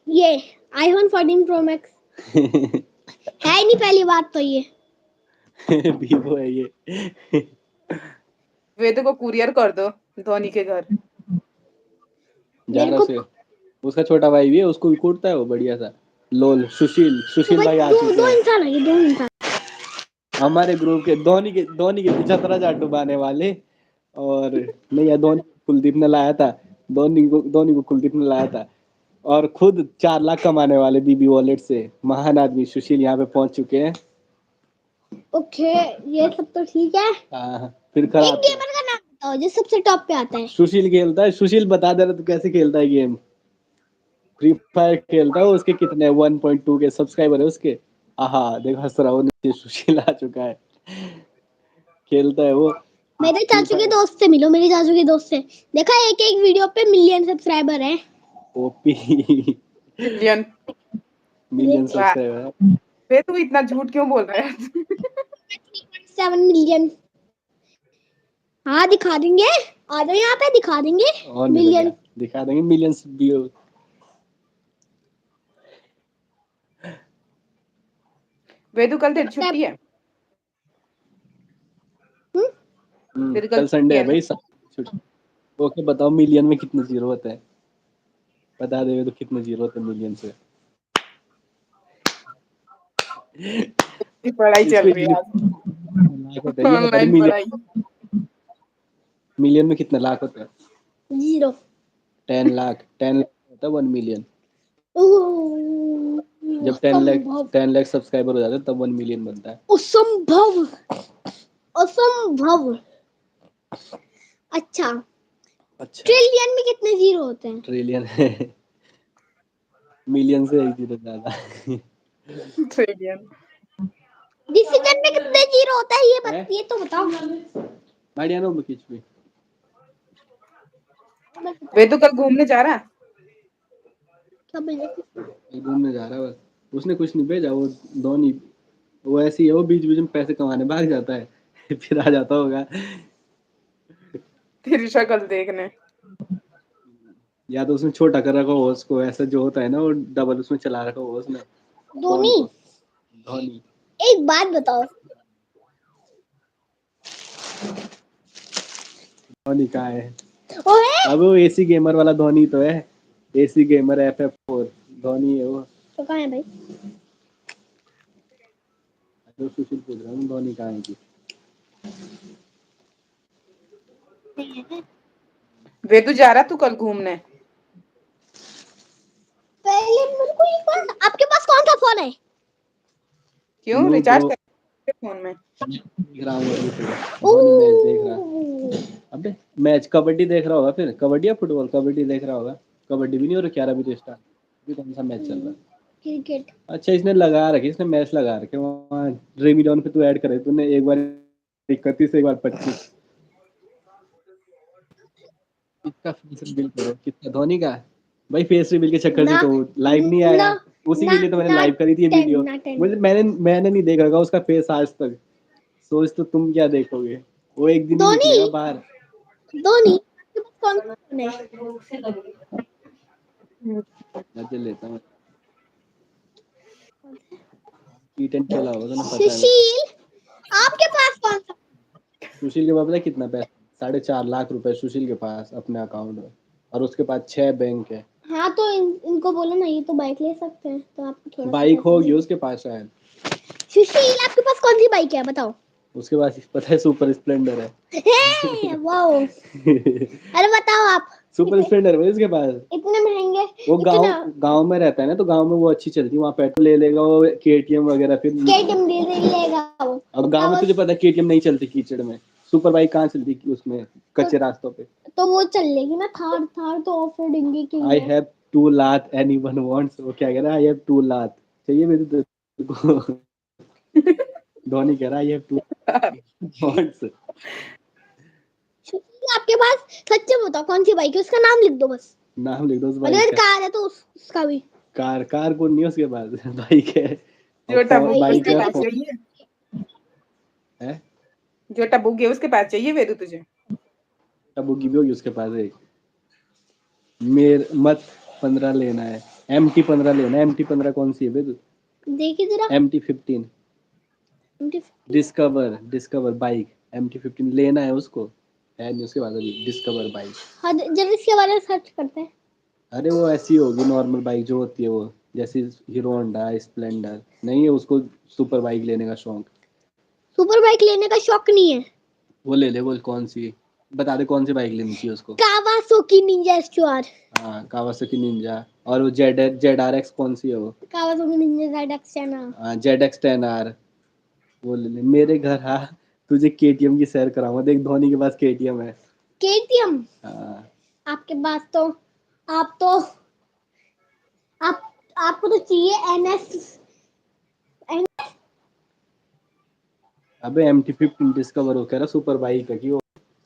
Speaker 2: ये आईफोन 14 प्रो मैक्स है ही नहीं पहली बात तो ये।
Speaker 1: वीवो है ये।
Speaker 3: वेदू को कुरियर कर दो धोनी के घर।
Speaker 1: जा रहा से उसका छोटा भाई भी है, उसको भी कूटता है वो बढ़िया सा। लोल सुशील भाई आ चुके
Speaker 2: दो
Speaker 1: हैं
Speaker 2: इंसान है, दो इंसान।
Speaker 1: हमारे ग्रुप के। धोनी के 75,000 डुबाने वाले। और नहीं यार, धोनी कुलदीप ने लाया था, धोनी को कुलदीप ने लाया था। और खुद 4 लाख कमाने वाले बीबी वॉलेट से महान आदमी सुशील यहाँ पे पहुंच चुके हैं।
Speaker 2: ओके ये सब तो ठीक है।
Speaker 1: फिर
Speaker 2: एक
Speaker 1: खराब
Speaker 2: गेमर का नाम बताओ जो सबसे टॉप पे आता है।
Speaker 1: सुशील खेलता है। सुशील बता दे रहा तू कैसे खेलता है गेम। फ्री फायर खेलता है। उसके कितने 1.2 के सब्सक्राइबर है उसके। आहा देख हंस रहा हूँ, नीचे सुशील आ चुका है। खेलता है वो।
Speaker 2: मेरे चाचू के दोस्त से मिलो, मेरे चाचू के दोस्त से। देखा एक एक वीडियो पे मिलियन सब्सक्राइबर हैं।
Speaker 1: ओपी
Speaker 3: मिलियन
Speaker 1: सब्सक्राइबर है।
Speaker 3: वे तू इतना झूठ क्यों बोल रहा है?
Speaker 2: 7 मिलियन। हाँ दिखा देंगे, आ जाओ यहाँ पे दिखा देंगे मिलियन।
Speaker 1: दिखा देंगे मिलियंस व्यू।
Speaker 3: वेदू कल तेरी छुट्टी है? तेरी
Speaker 1: कल संडे है
Speaker 3: ना?
Speaker 1: भाई। ओके बताओ मिलियन में कितने जीरो होते हैं, बता देवे तो कितने जीरो होते हैं मिलियन से।
Speaker 3: पढ़ाई चल रही है आज।
Speaker 1: लाख होते हैं ये बता दे
Speaker 3: ऑनलाइन पढ़ाई।
Speaker 1: मिलियन में कितने लाख होते हैं?
Speaker 2: 0।
Speaker 1: 10 लाख होता है 1 मिलियन। जब 10 लाख सब्सक्राइबर हो जाते हैं तब 1 मिलियन बनता है।
Speaker 2: असंभव असंभव। अच्छा ट्रिलियन में कितने जीरो होते हैं?
Speaker 1: ट्रिलियन मिलियन से 1 जीरो ज्यादा।
Speaker 3: ट्रिलियन।
Speaker 2: डिसीजन में कितने जीरो होता है ये तो बताओ।
Speaker 1: Mariano Bukitsby.
Speaker 3: वे तो कल घूमने जा रहा।
Speaker 2: क्या बोले?
Speaker 1: घूमने जा रहा है बस, उसने कुछ नहीं भेजा। वो धोनी वो ऐसी है, वो बीच बीच में पैसे कमाने भाग जाता है फिर आ जाता होगा।
Speaker 3: तेरी शक्ल देखने।
Speaker 1: या तो उसने छोटा कर रखा हो उसको, ऐसा जो होता है ना वो डबल उसमें चला रखा हो उसने।
Speaker 2: धोनी,
Speaker 1: धोनी
Speaker 2: एक बात बताओ,
Speaker 1: धोनी कहाँ है?
Speaker 2: ओए
Speaker 1: अब वो एसी गेमर वाला धोनी तो है, एसी गेमर FF4 धोनी है वो।
Speaker 2: तो कहाँ है भाई?
Speaker 1: तो सुशील पूछ रहा हूँ धोनी कहाँ है की।
Speaker 3: वे तू जा रहा तू कल घूमने।
Speaker 2: पहले मेरे को एक बात, आपके पास कौन सा फोन है?
Speaker 3: क्यों
Speaker 1: नो
Speaker 3: रिचार्ज
Speaker 1: ब्रो,
Speaker 3: कर फोन में?
Speaker 1: देख रहा हूँ धोनी मैच देख रहा। अबे मैच कबड्डी देख रहा होगा फिर, कबड्डी या फुटबॉल? कबड्डी देख रहा होगा। कबड्डी भी नहीं हो रहा 11 बजे स्टार्ट, अभी कौन सा मैच चल रहा है?
Speaker 2: क्रिकेट।
Speaker 1: अच्छा इसने लगा रखी, इसने मैच लगा रखे वहाँ ड्रीमी डॉन पे। तू ऐड करे तूने, एक बार 31 एक बार 25। किसका फेस रिवील करो, कितना धोनी का? भाई फेस रिवील के चक्कर से
Speaker 2: ना
Speaker 1: तो लाइव नहीं आया,
Speaker 2: ना
Speaker 1: उसी
Speaker 2: ना
Speaker 1: के लिए तो मैंने
Speaker 2: ना
Speaker 1: लाइव करी थी ये
Speaker 2: 10
Speaker 1: वीडियो।
Speaker 2: ना 10।
Speaker 1: मुझे मैंने नहीं देख रखा उसका फेस आज तक। सोच तो तुम क्या देखोगे, वो एक दिन ही
Speaker 2: धोनी,
Speaker 1: निकलेगा बाहर।
Speaker 2: धोनी आपके पास कौन सा फोन है?
Speaker 1: मजे लेता हूँ। T10 खेला होगा तो ना, पता है।
Speaker 2: सुशील, आपके पास कौन सा?
Speaker 1: सुशील के पास पता है कितना पैसा? 4.5 लाख रुपए सुशील के पास अपने अकाउंट में, और उसके पास 6 बैंक है।
Speaker 2: हाँ तो इनको बोलो ना, ये तो बाइक ले सकते हैं, तो आपको थोड़ा सा
Speaker 1: बाइक
Speaker 2: पैसा
Speaker 1: होगी
Speaker 2: दे।
Speaker 1: उसके पास शायद।
Speaker 2: सुशील आपके पास कौन सी बाइक है बताओ?
Speaker 1: उसके पास पता है सुपर स्प्लेंडर है।
Speaker 2: हे वाओ, अरे बताओ आप।
Speaker 1: सुपर स्प्लेंडर है उसके पास।
Speaker 2: इतने महंगे,
Speaker 1: वो
Speaker 2: इतना
Speaker 1: गांव में रहता है ना, तो गांव में वो अच्छी चलती है, वहाँ पेट्रोल ले लेगा वो, KTM वगैरह फिर।
Speaker 2: केटीएम ले लेगा वो।
Speaker 1: अब गांव में तुझे पता है KTM नहीं चलती कीचड़ में, सुपर बाइक कहाँ चलती उसमें कच्चे रास्तों पे।
Speaker 2: तो वो चल लेगी ना, थार, थार तो ऑफ रोडिंग की
Speaker 1: आई
Speaker 2: है।
Speaker 1: हैव 2 लाख एनीवन वांट्स, वो क्या कह रहा है? आई हैव 2 लाख चाहिए मेरे को। धोनी कह रहा है आई हैव 2 वांट्स।
Speaker 2: सुशील आपके पास, सच्चे बताओ कौन सी बाइक है, उसका नाम लिख दो बस।
Speaker 1: नाम लिख दो उस बाइक
Speaker 2: अगर
Speaker 1: का।
Speaker 2: कार है तो उसका भी।
Speaker 1: कार को नहीं है उसके पास, बाइक है।
Speaker 3: जो टबू
Speaker 2: भाई
Speaker 1: बाइक
Speaker 3: उसके
Speaker 1: है
Speaker 3: पास चाहिए,
Speaker 1: है।
Speaker 3: जो टबू के उसके पास चाहिए वे तो तुझे।
Speaker 1: अब वो की भी होगी उसके पास एक। मेर मत 15 लेना है, MT-15 लेना है। MT-15 कौन सी है बे तू?
Speaker 2: देखिए जरा।
Speaker 1: MT-15 discover bike. MT-15 लेना है उसको, है नहीं उसके पास अभी डिस्कवर बाइक।
Speaker 2: हाँ जरा इसके बारे में सर्च करते हैं।
Speaker 1: अरे वो ऐसी होगी नॉर्मल बाइक जो होती है वो, जैसे हीरो होंडा स्प्लेंडर। नहीं है उसको सुपर बाइक लेने का शौक।
Speaker 2: सुपर बाइक लेने का शौक नहीं है।
Speaker 1: वो ले ले, वो कौन सी बता दे, कौन सी बाइक लेनी चाहिए उसको?
Speaker 2: कावासोकी निंजा एस्टुआर।
Speaker 1: हाँ कावासाकी निंजा। और वो ZRX कौन सी है वो?
Speaker 2: कावासोकी निंजा ZX है ना।
Speaker 1: हाँ ZX-10R। वो ले ले मेरे घर। हाँ तुझे KTM की सैर कराऊंगा, देख धोनी के पास KTM है।
Speaker 2: केटीएम
Speaker 1: हाँ
Speaker 2: आपके पास तो, आप तो, आप आपको तो चाहिए NS।
Speaker 1: अबे MT-15 डिस्कवर हो कह रहा सुपर बाइक है कि वो।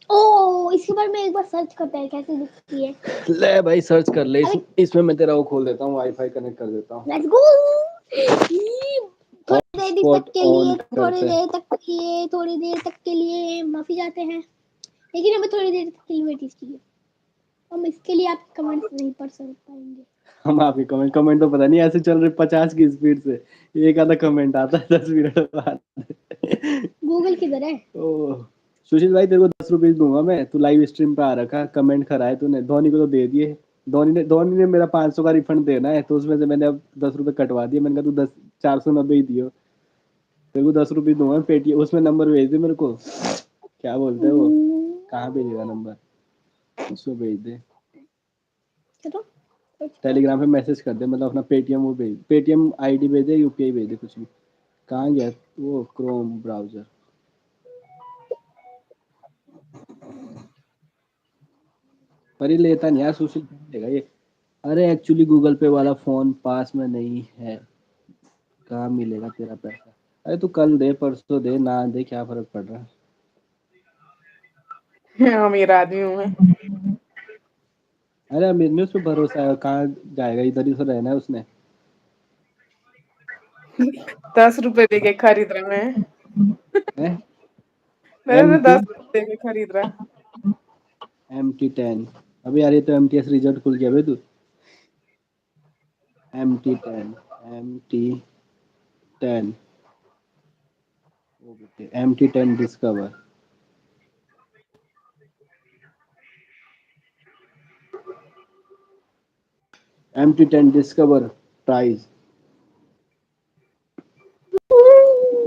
Speaker 2: ओ इसके बारे में एक बार सर्च करते हैं कैसे दिखती है।
Speaker 1: ले भाई सर्च कर ले,
Speaker 2: अबे
Speaker 1: इसमें मैं तेरा वो खोल देता हूँ, वाईफाई कनेक्ट कर देता हूँ।
Speaker 2: Let's go. थोड़ी देर तक
Speaker 1: हॉटस्पॉट
Speaker 2: के
Speaker 1: ऑन
Speaker 2: लिए, थोड़ी
Speaker 1: करते हैं।
Speaker 2: देर तक के लिए, थोड़ी देर तक के लिए माफी चाहते हैं, लेकिन हमें थोड़ी देर तक के लिए वेट चाहिए। हम इसके लिए आप कमेंट्स नहीं पढ़ सक पाएंगे।
Speaker 1: हम आपके कमेंट तो पता नहीं ऐसे चल रहे 50 की स्पीड से, एक आधा कमेंट आता है 10 मिनट बाद।
Speaker 2: गूगल किधर है?
Speaker 1: ओह सुशील भाई तेरे को 10 रुपये दूंगा मैं, तू लाइव स्ट्रीम पे आ रखा, कमेंट कराए तूने, धोनी को तो दे दिए। धोनी ने मेरा 500 का रिफंड देना है, तो उसमें से मैंने अब 10 रुपये कटवा दिए। मैंने कहा तू 490 ही दियो, तेरे को 10 रुपये दूंगा पेटीएम, उसमें नंबर भेज दे मेरे को। क्या बोलते हैं वो, कहाँ भेजेगा नंबर? उसमें भेज दे,
Speaker 2: चलो
Speaker 1: टेलीग्राम पे मैसेज कर दे, मतलब अपना पेटीएम वो भेज, पेटीएम ID भेज दे, UPI भेज दे, कुछ भी। कहाँ गया वो क्रोम ब्राउजर? पर ये लेता नहीं यार सुशील, देगा ये। अरे एक्चुअली गूगल पे वाला फोन पास में नहीं है, कहाँ मिलेगा तेरा पैसा? अरे तू कल दे परसों दे ना दे, क्या फर्क पड़ रहा है?
Speaker 3: अमीर आदमी हूँ मैं।
Speaker 1: अरे मेरे में उस पे भरोसा है, कहाँ जाएगा, इधर ही तो रहना है उसने।
Speaker 3: 10 रुपए दे के खरीद रहा मैं।
Speaker 1: है
Speaker 3: मेरे से
Speaker 1: MT
Speaker 3: 10 रुपए दे के खरीद रहा।
Speaker 1: MT10। अबे यार ये तो MTS रिजल्ट खुल गया बे तू। MT10 MT10 MT10 discover. MT10 discover price.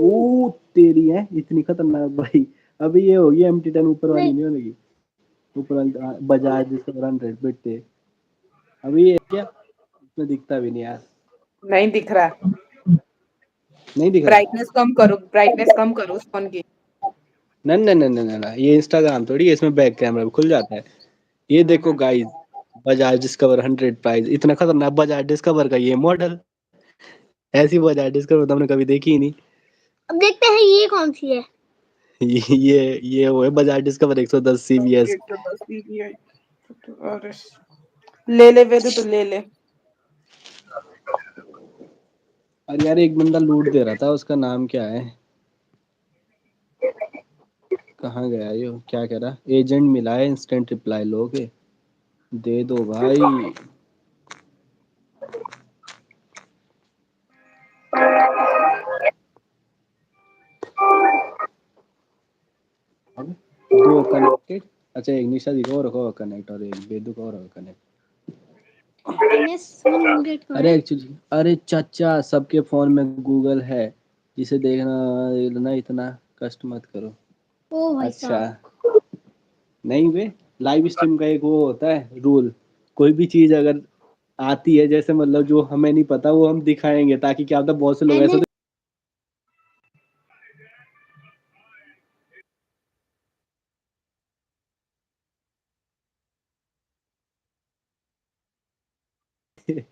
Speaker 1: ओ तेरी है इतनी खतरनाक भाई। अभी ये होगी MT10 ऊपर वाली नहीं होगी। ऊपर वाली बजाज डिस्कवर 100 बेटे। अभी ये क्या इसमें दिखता भी नहीं यार।
Speaker 3: नहीं दिख रहा।
Speaker 1: नहीं दिख रहा।
Speaker 3: ब्राइटनेस कम करो उस फोन की।
Speaker 1: नहीं नहीं नहीं नहीं ये इंस्टाग्राम थोड़ी है, इसमें बैक कैमरा भी खुल जाता है। ये देखो
Speaker 3: हाँ।
Speaker 1: गाइस, बजाज डिस्कवर 100 प्राइस, इतना खतरनाक बजाज डिस्कवर का ये मॉडल। ऐसी बजाज डिस्कवर तो हमने कभी देखी ही नहीं।
Speaker 2: अब देखते हैं ये कौन सी है।
Speaker 1: ये वो है बजाज डिस्कवर 110 CBS।
Speaker 3: 110 CBI। और ले ले वेदु तो ले ले।
Speaker 1: अरे यार एक बंदा लूट दे रहा था, उसका नाम क्या है, कहाँ गया ये, क्या कह रहा, एजेंट मिला है, इंस्टेंट रिप्लाई लोगे, दे दो भाई। अब दो कनेक्टेड। अच्छा एक निशा जी को और रखो कनेक्ट, और एक बेदू को और रखो कनेक्ट।
Speaker 2: NS100 कहाँ
Speaker 1: अरे
Speaker 2: है?
Speaker 1: एक्चुअली अरे चाचा सबके फोन में गूगल है, जिसे देखना इतना कष्ट मत करो।
Speaker 2: ओ भाई
Speaker 1: अच्छा
Speaker 2: साहब।
Speaker 1: नहीं वे, लाइव स्ट्रीम का एक वो होता है रूल, कोई भी चीज अगर आती है जैसे मतलब जो हमें नहीं पता वो हम दिखाएंगे, ताकि क्या होता है बहुत से लोग ऐसे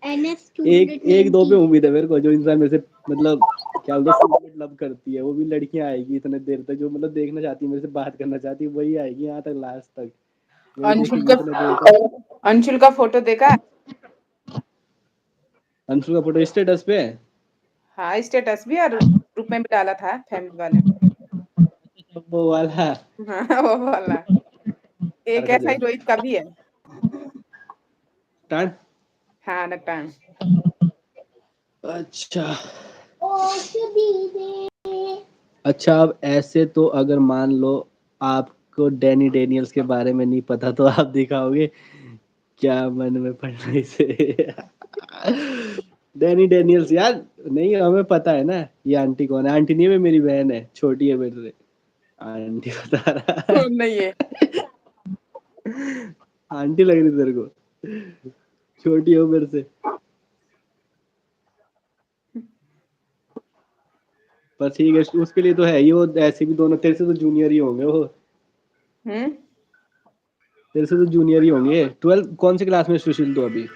Speaker 2: NS
Speaker 1: एक एक दो पे
Speaker 2: NS290।
Speaker 1: उम्मीद है मेरे को, जो इंसान मेरे से मतलब क्या बोलते हैं लव करती है, वो भी लड़कियां आएगी इतने देर तक, जो मतलब देखना चाहती है मेरे से बात करना चाहती है वही आएगी यहाँ तक लास्ट तक, वही
Speaker 3: अंशुल
Speaker 1: देखेगी
Speaker 3: का
Speaker 1: इतने देर तक।
Speaker 3: अंशुल का फोटो देखा।
Speaker 1: अंशु का फोटो स्टेटस पे है।
Speaker 3: हाँ स्टेटस भी और ग्रुप में भी डाला था फैमिली वाले में।
Speaker 1: वो वाला
Speaker 3: हाँ वो वाला। एक
Speaker 1: हरकत
Speaker 3: ऐसा ही
Speaker 1: है
Speaker 3: रोहित का भी है।
Speaker 1: टांट।
Speaker 3: हाँ नटान।
Speaker 1: अच्छा अच्छा, अब ऐसे तो अगर मान लो आपको डैनी डेनियल्स के बारे में नहीं पता तो आप दिखाओगे क्या मन में पड़ना इसे। डैनी डेनियल्स यार, नहीं हमें पता है ना ये आंटी कौन है, आंटी नहीं है मेरी बहन है, छोटी है मेरे से। आंटी बता रहा है।
Speaker 3: कौन नहीं है।
Speaker 1: आंटी लग रही तेरे को, छोटी हो मेरे से। पर ठीक है उसके लिए तो है ही वो, ऐसे भी दोनों तेरे से तो जूनियर ही होंगे वो,
Speaker 3: हम्म।
Speaker 1: तेरे से तो जूनियर ही होंगे। 12 कौन सी क्लास में सुशील तो अभी,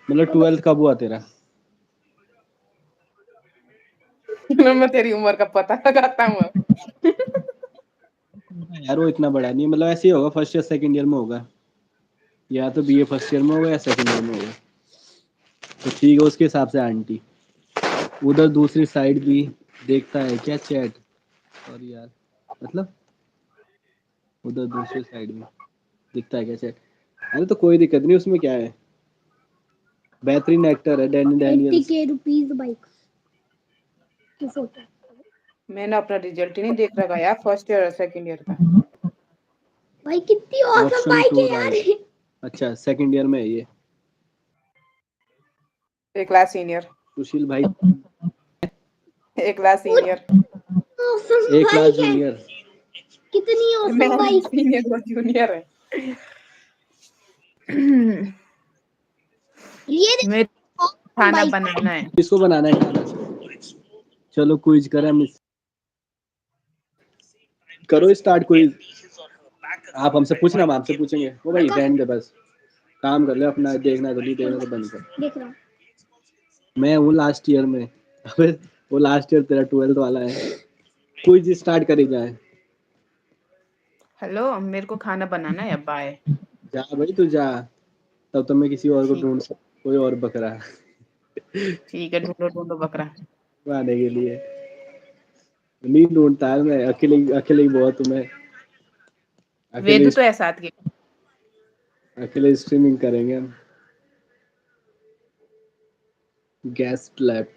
Speaker 1: मतलब 12th कब हुआ तेरा।
Speaker 3: मैं तेरी उम्र का पता लगाता हूँ अब।
Speaker 1: यार वो इतना बड़ा नहीं है, मतलब ऐसे ही होगा फर्स्ट या सेकंड ईयर में होगा, या तो BA फर्स्ट ईयर में होगा या सेकंड ईयर में होगा। तो ठीक है उसके हिसाब से आंटी। उधर दूसरी साइड भी देखता है क्या चैट, और यार मतलब उधर दूसरी साइड भी दिखता है क्या चैट। अरे तो कोई दिक्कत नहीं उसमें, क्या है, बेहतरीन एक्टर है डैनी
Speaker 2: 80
Speaker 1: डैनियल्स।
Speaker 2: के रुपीज बाइक की फोटो।
Speaker 3: मैंने अपना रिजल्ट ही नहीं देख रखा यार फर्स्ट ईयर और सेकंड ईयर का।
Speaker 2: भाई कितनी औसम
Speaker 1: ऑप्शन
Speaker 2: बाइक
Speaker 1: टू
Speaker 2: है यार।
Speaker 1: राइट। अच्छा सेकंड ईयर में है ये।
Speaker 3: एक क्लास सीनियर।
Speaker 1: सुशील भाई
Speaker 3: एक क्लास सीनियर।
Speaker 2: औसम
Speaker 1: एक क्लास
Speaker 2: बाइक है।
Speaker 1: जूनियर।
Speaker 2: कितनी
Speaker 3: मैं
Speaker 2: औसम बाइक।
Speaker 3: सीनियर और जूनियर है।
Speaker 2: ये
Speaker 3: मेरे
Speaker 2: देखो औसम
Speaker 3: खाना
Speaker 2: बाइक।
Speaker 3: बनाना है।
Speaker 1: किसको बनाना है खाना, चलो क्विज करें मिस, करो स्टार्ट क्विज। आप हमसे पूछना, हम आपसे पूछेंगे, वो भाई रहने दे बस, काम कर ले अपना, देखना तो नहीं देखना तो बंद कर।
Speaker 2: देख रहा हूँ।
Speaker 1: मैं हूँ लास्ट ईयर में। अबे वो लास्ट ईयर तेरा 12th वाला है। क्विज स्टार्ट करी जाए।
Speaker 3: हेलो मेरे को खाना बनाना है बाय।
Speaker 1: जा भाई तू जा। तब तो मैं किसी और को
Speaker 3: ठीक
Speaker 1: ढूंढ सकता, कोई और बकरा
Speaker 3: ठीक है, ढूंढो ढूंढो बकरा।
Speaker 1: खाने के लिए। नहीं ढूंढता है मैं, अकेले अकेले ही बहुत हूँ मैं। अकेले
Speaker 3: वेदू तो है साथ के।
Speaker 1: अकेले स्ट्रीमिंग करेंगे हम। गैस प्लैप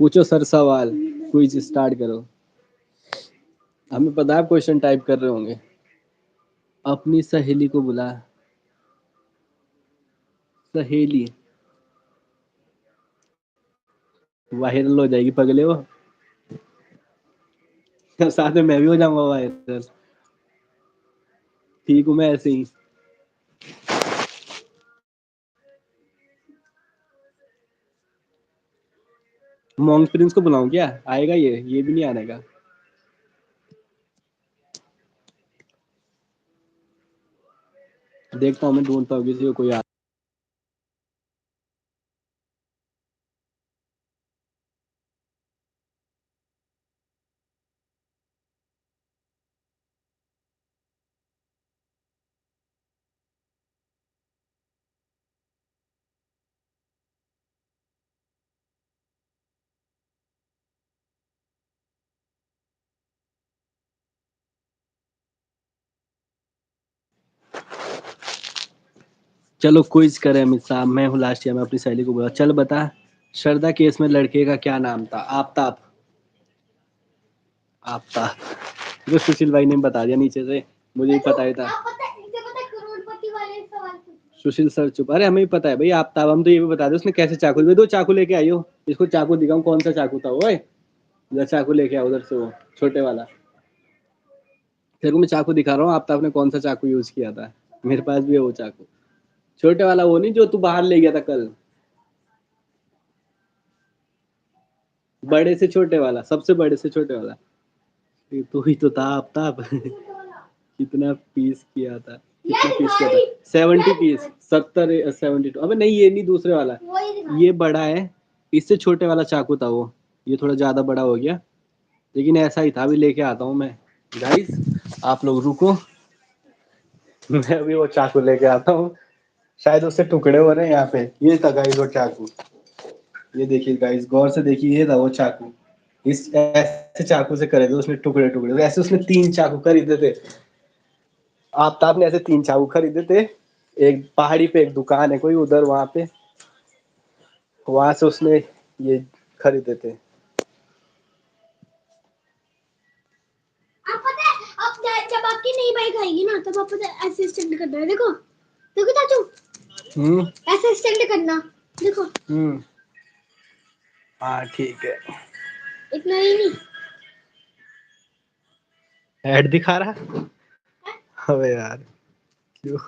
Speaker 1: पूछो सर सवाल, क्विज स्टार्ट करो। हमें पता है आप क्वेश्चन टाइप कर रहे होंगे। अपनी सहेली को बुला। सहेली वायरल हो जाएगी पगले वो। साथ में मैं भी हो जाऊंगा वायरल। ठीक हूँ मैं ऐसे ही। मॉन्क प्रिंस को बुलाऊं क्या, आएगा ये भी नहीं आने का। देखता हूँ मैं, ढूंढता हूँ किसी को कोई चलो क्विज करें अमित साहब। मैं हूँ लास्ट ईयर में अपनी सहेली को बोला, चल बता श्रद्धा केस में लड़के का क्या नाम था। आफ्ताब। आफ्ताब जो सुशील भाई ने बता दिया नीचे से, मुझे भी पता ही था।
Speaker 2: करोड़पति वाले सवाल।
Speaker 1: सुशील सर चुप। अरे हमें भी पता है भाई आफ्ताब, हम तो ये भी बता दे उसने कैसे चाकू, दो चाकू लेके आई हो। इसको चाकू दिखाऊं कौन सा चाकू था। ओए उधर चाकू लेके आओ, उधर से वो छोटे वाला। तेरे को मैं चाकू दिखा रहा हूँ, आफ्ताब ने कौन सा चाकू यूज किया था। मेरे पास भी है वो चाकू, छोटे वाला, वो नहीं जो तू बाहर ले गया था कल। बड़े से छोटे वाला, सबसे बड़े से छोटे वाला। ये तू ही तो था आफ्ताब। कितना पीस किया था, कितना पीस किया था। 70 पीस, 70 72। अबे नहीं ये नहीं, दूसरे वाला। ये बड़ा है, इससे छोटे वाला चाकू था वो। ये थोड़ा ज्यादा बड़ा हो गया, लेकिन ऐसा ही था। अभी लेके आता हूँ मैं। गाइस आप लोग रुको, मैं अभी वो चाकू लेके आता हूँ। शायद उससे टुकड़े हो रहे हैं यहाँ पे। ये था गाइस वो चाकू। ये देखिए गाइस, गौर से देखिए, ये था वो चाकू। इस ऐसे चाकू से करे थे उसने टुकड़े टुकड़े, ऐसे उसने 3 चाकू खरीदे थे। आफ्ताब ने ऐसे 3 चाकू खरीदे थे। एक पहाड़ी पे एक दुकान है कोई उधर, वहां पे, वहां से उसने ये खरीदे थे।
Speaker 2: आप पता है, अब जब आपकी नई बाइक आएगी ना, तब आप पता है ऐसे स्टैंड करना है। देखो देखो चाचू, ऐसे स्टैंड करना। देखो
Speaker 1: हाँ ठीक है।
Speaker 2: इतना ही नहीं।
Speaker 1: ऐड दिखा रहा। अबे यार क्यों।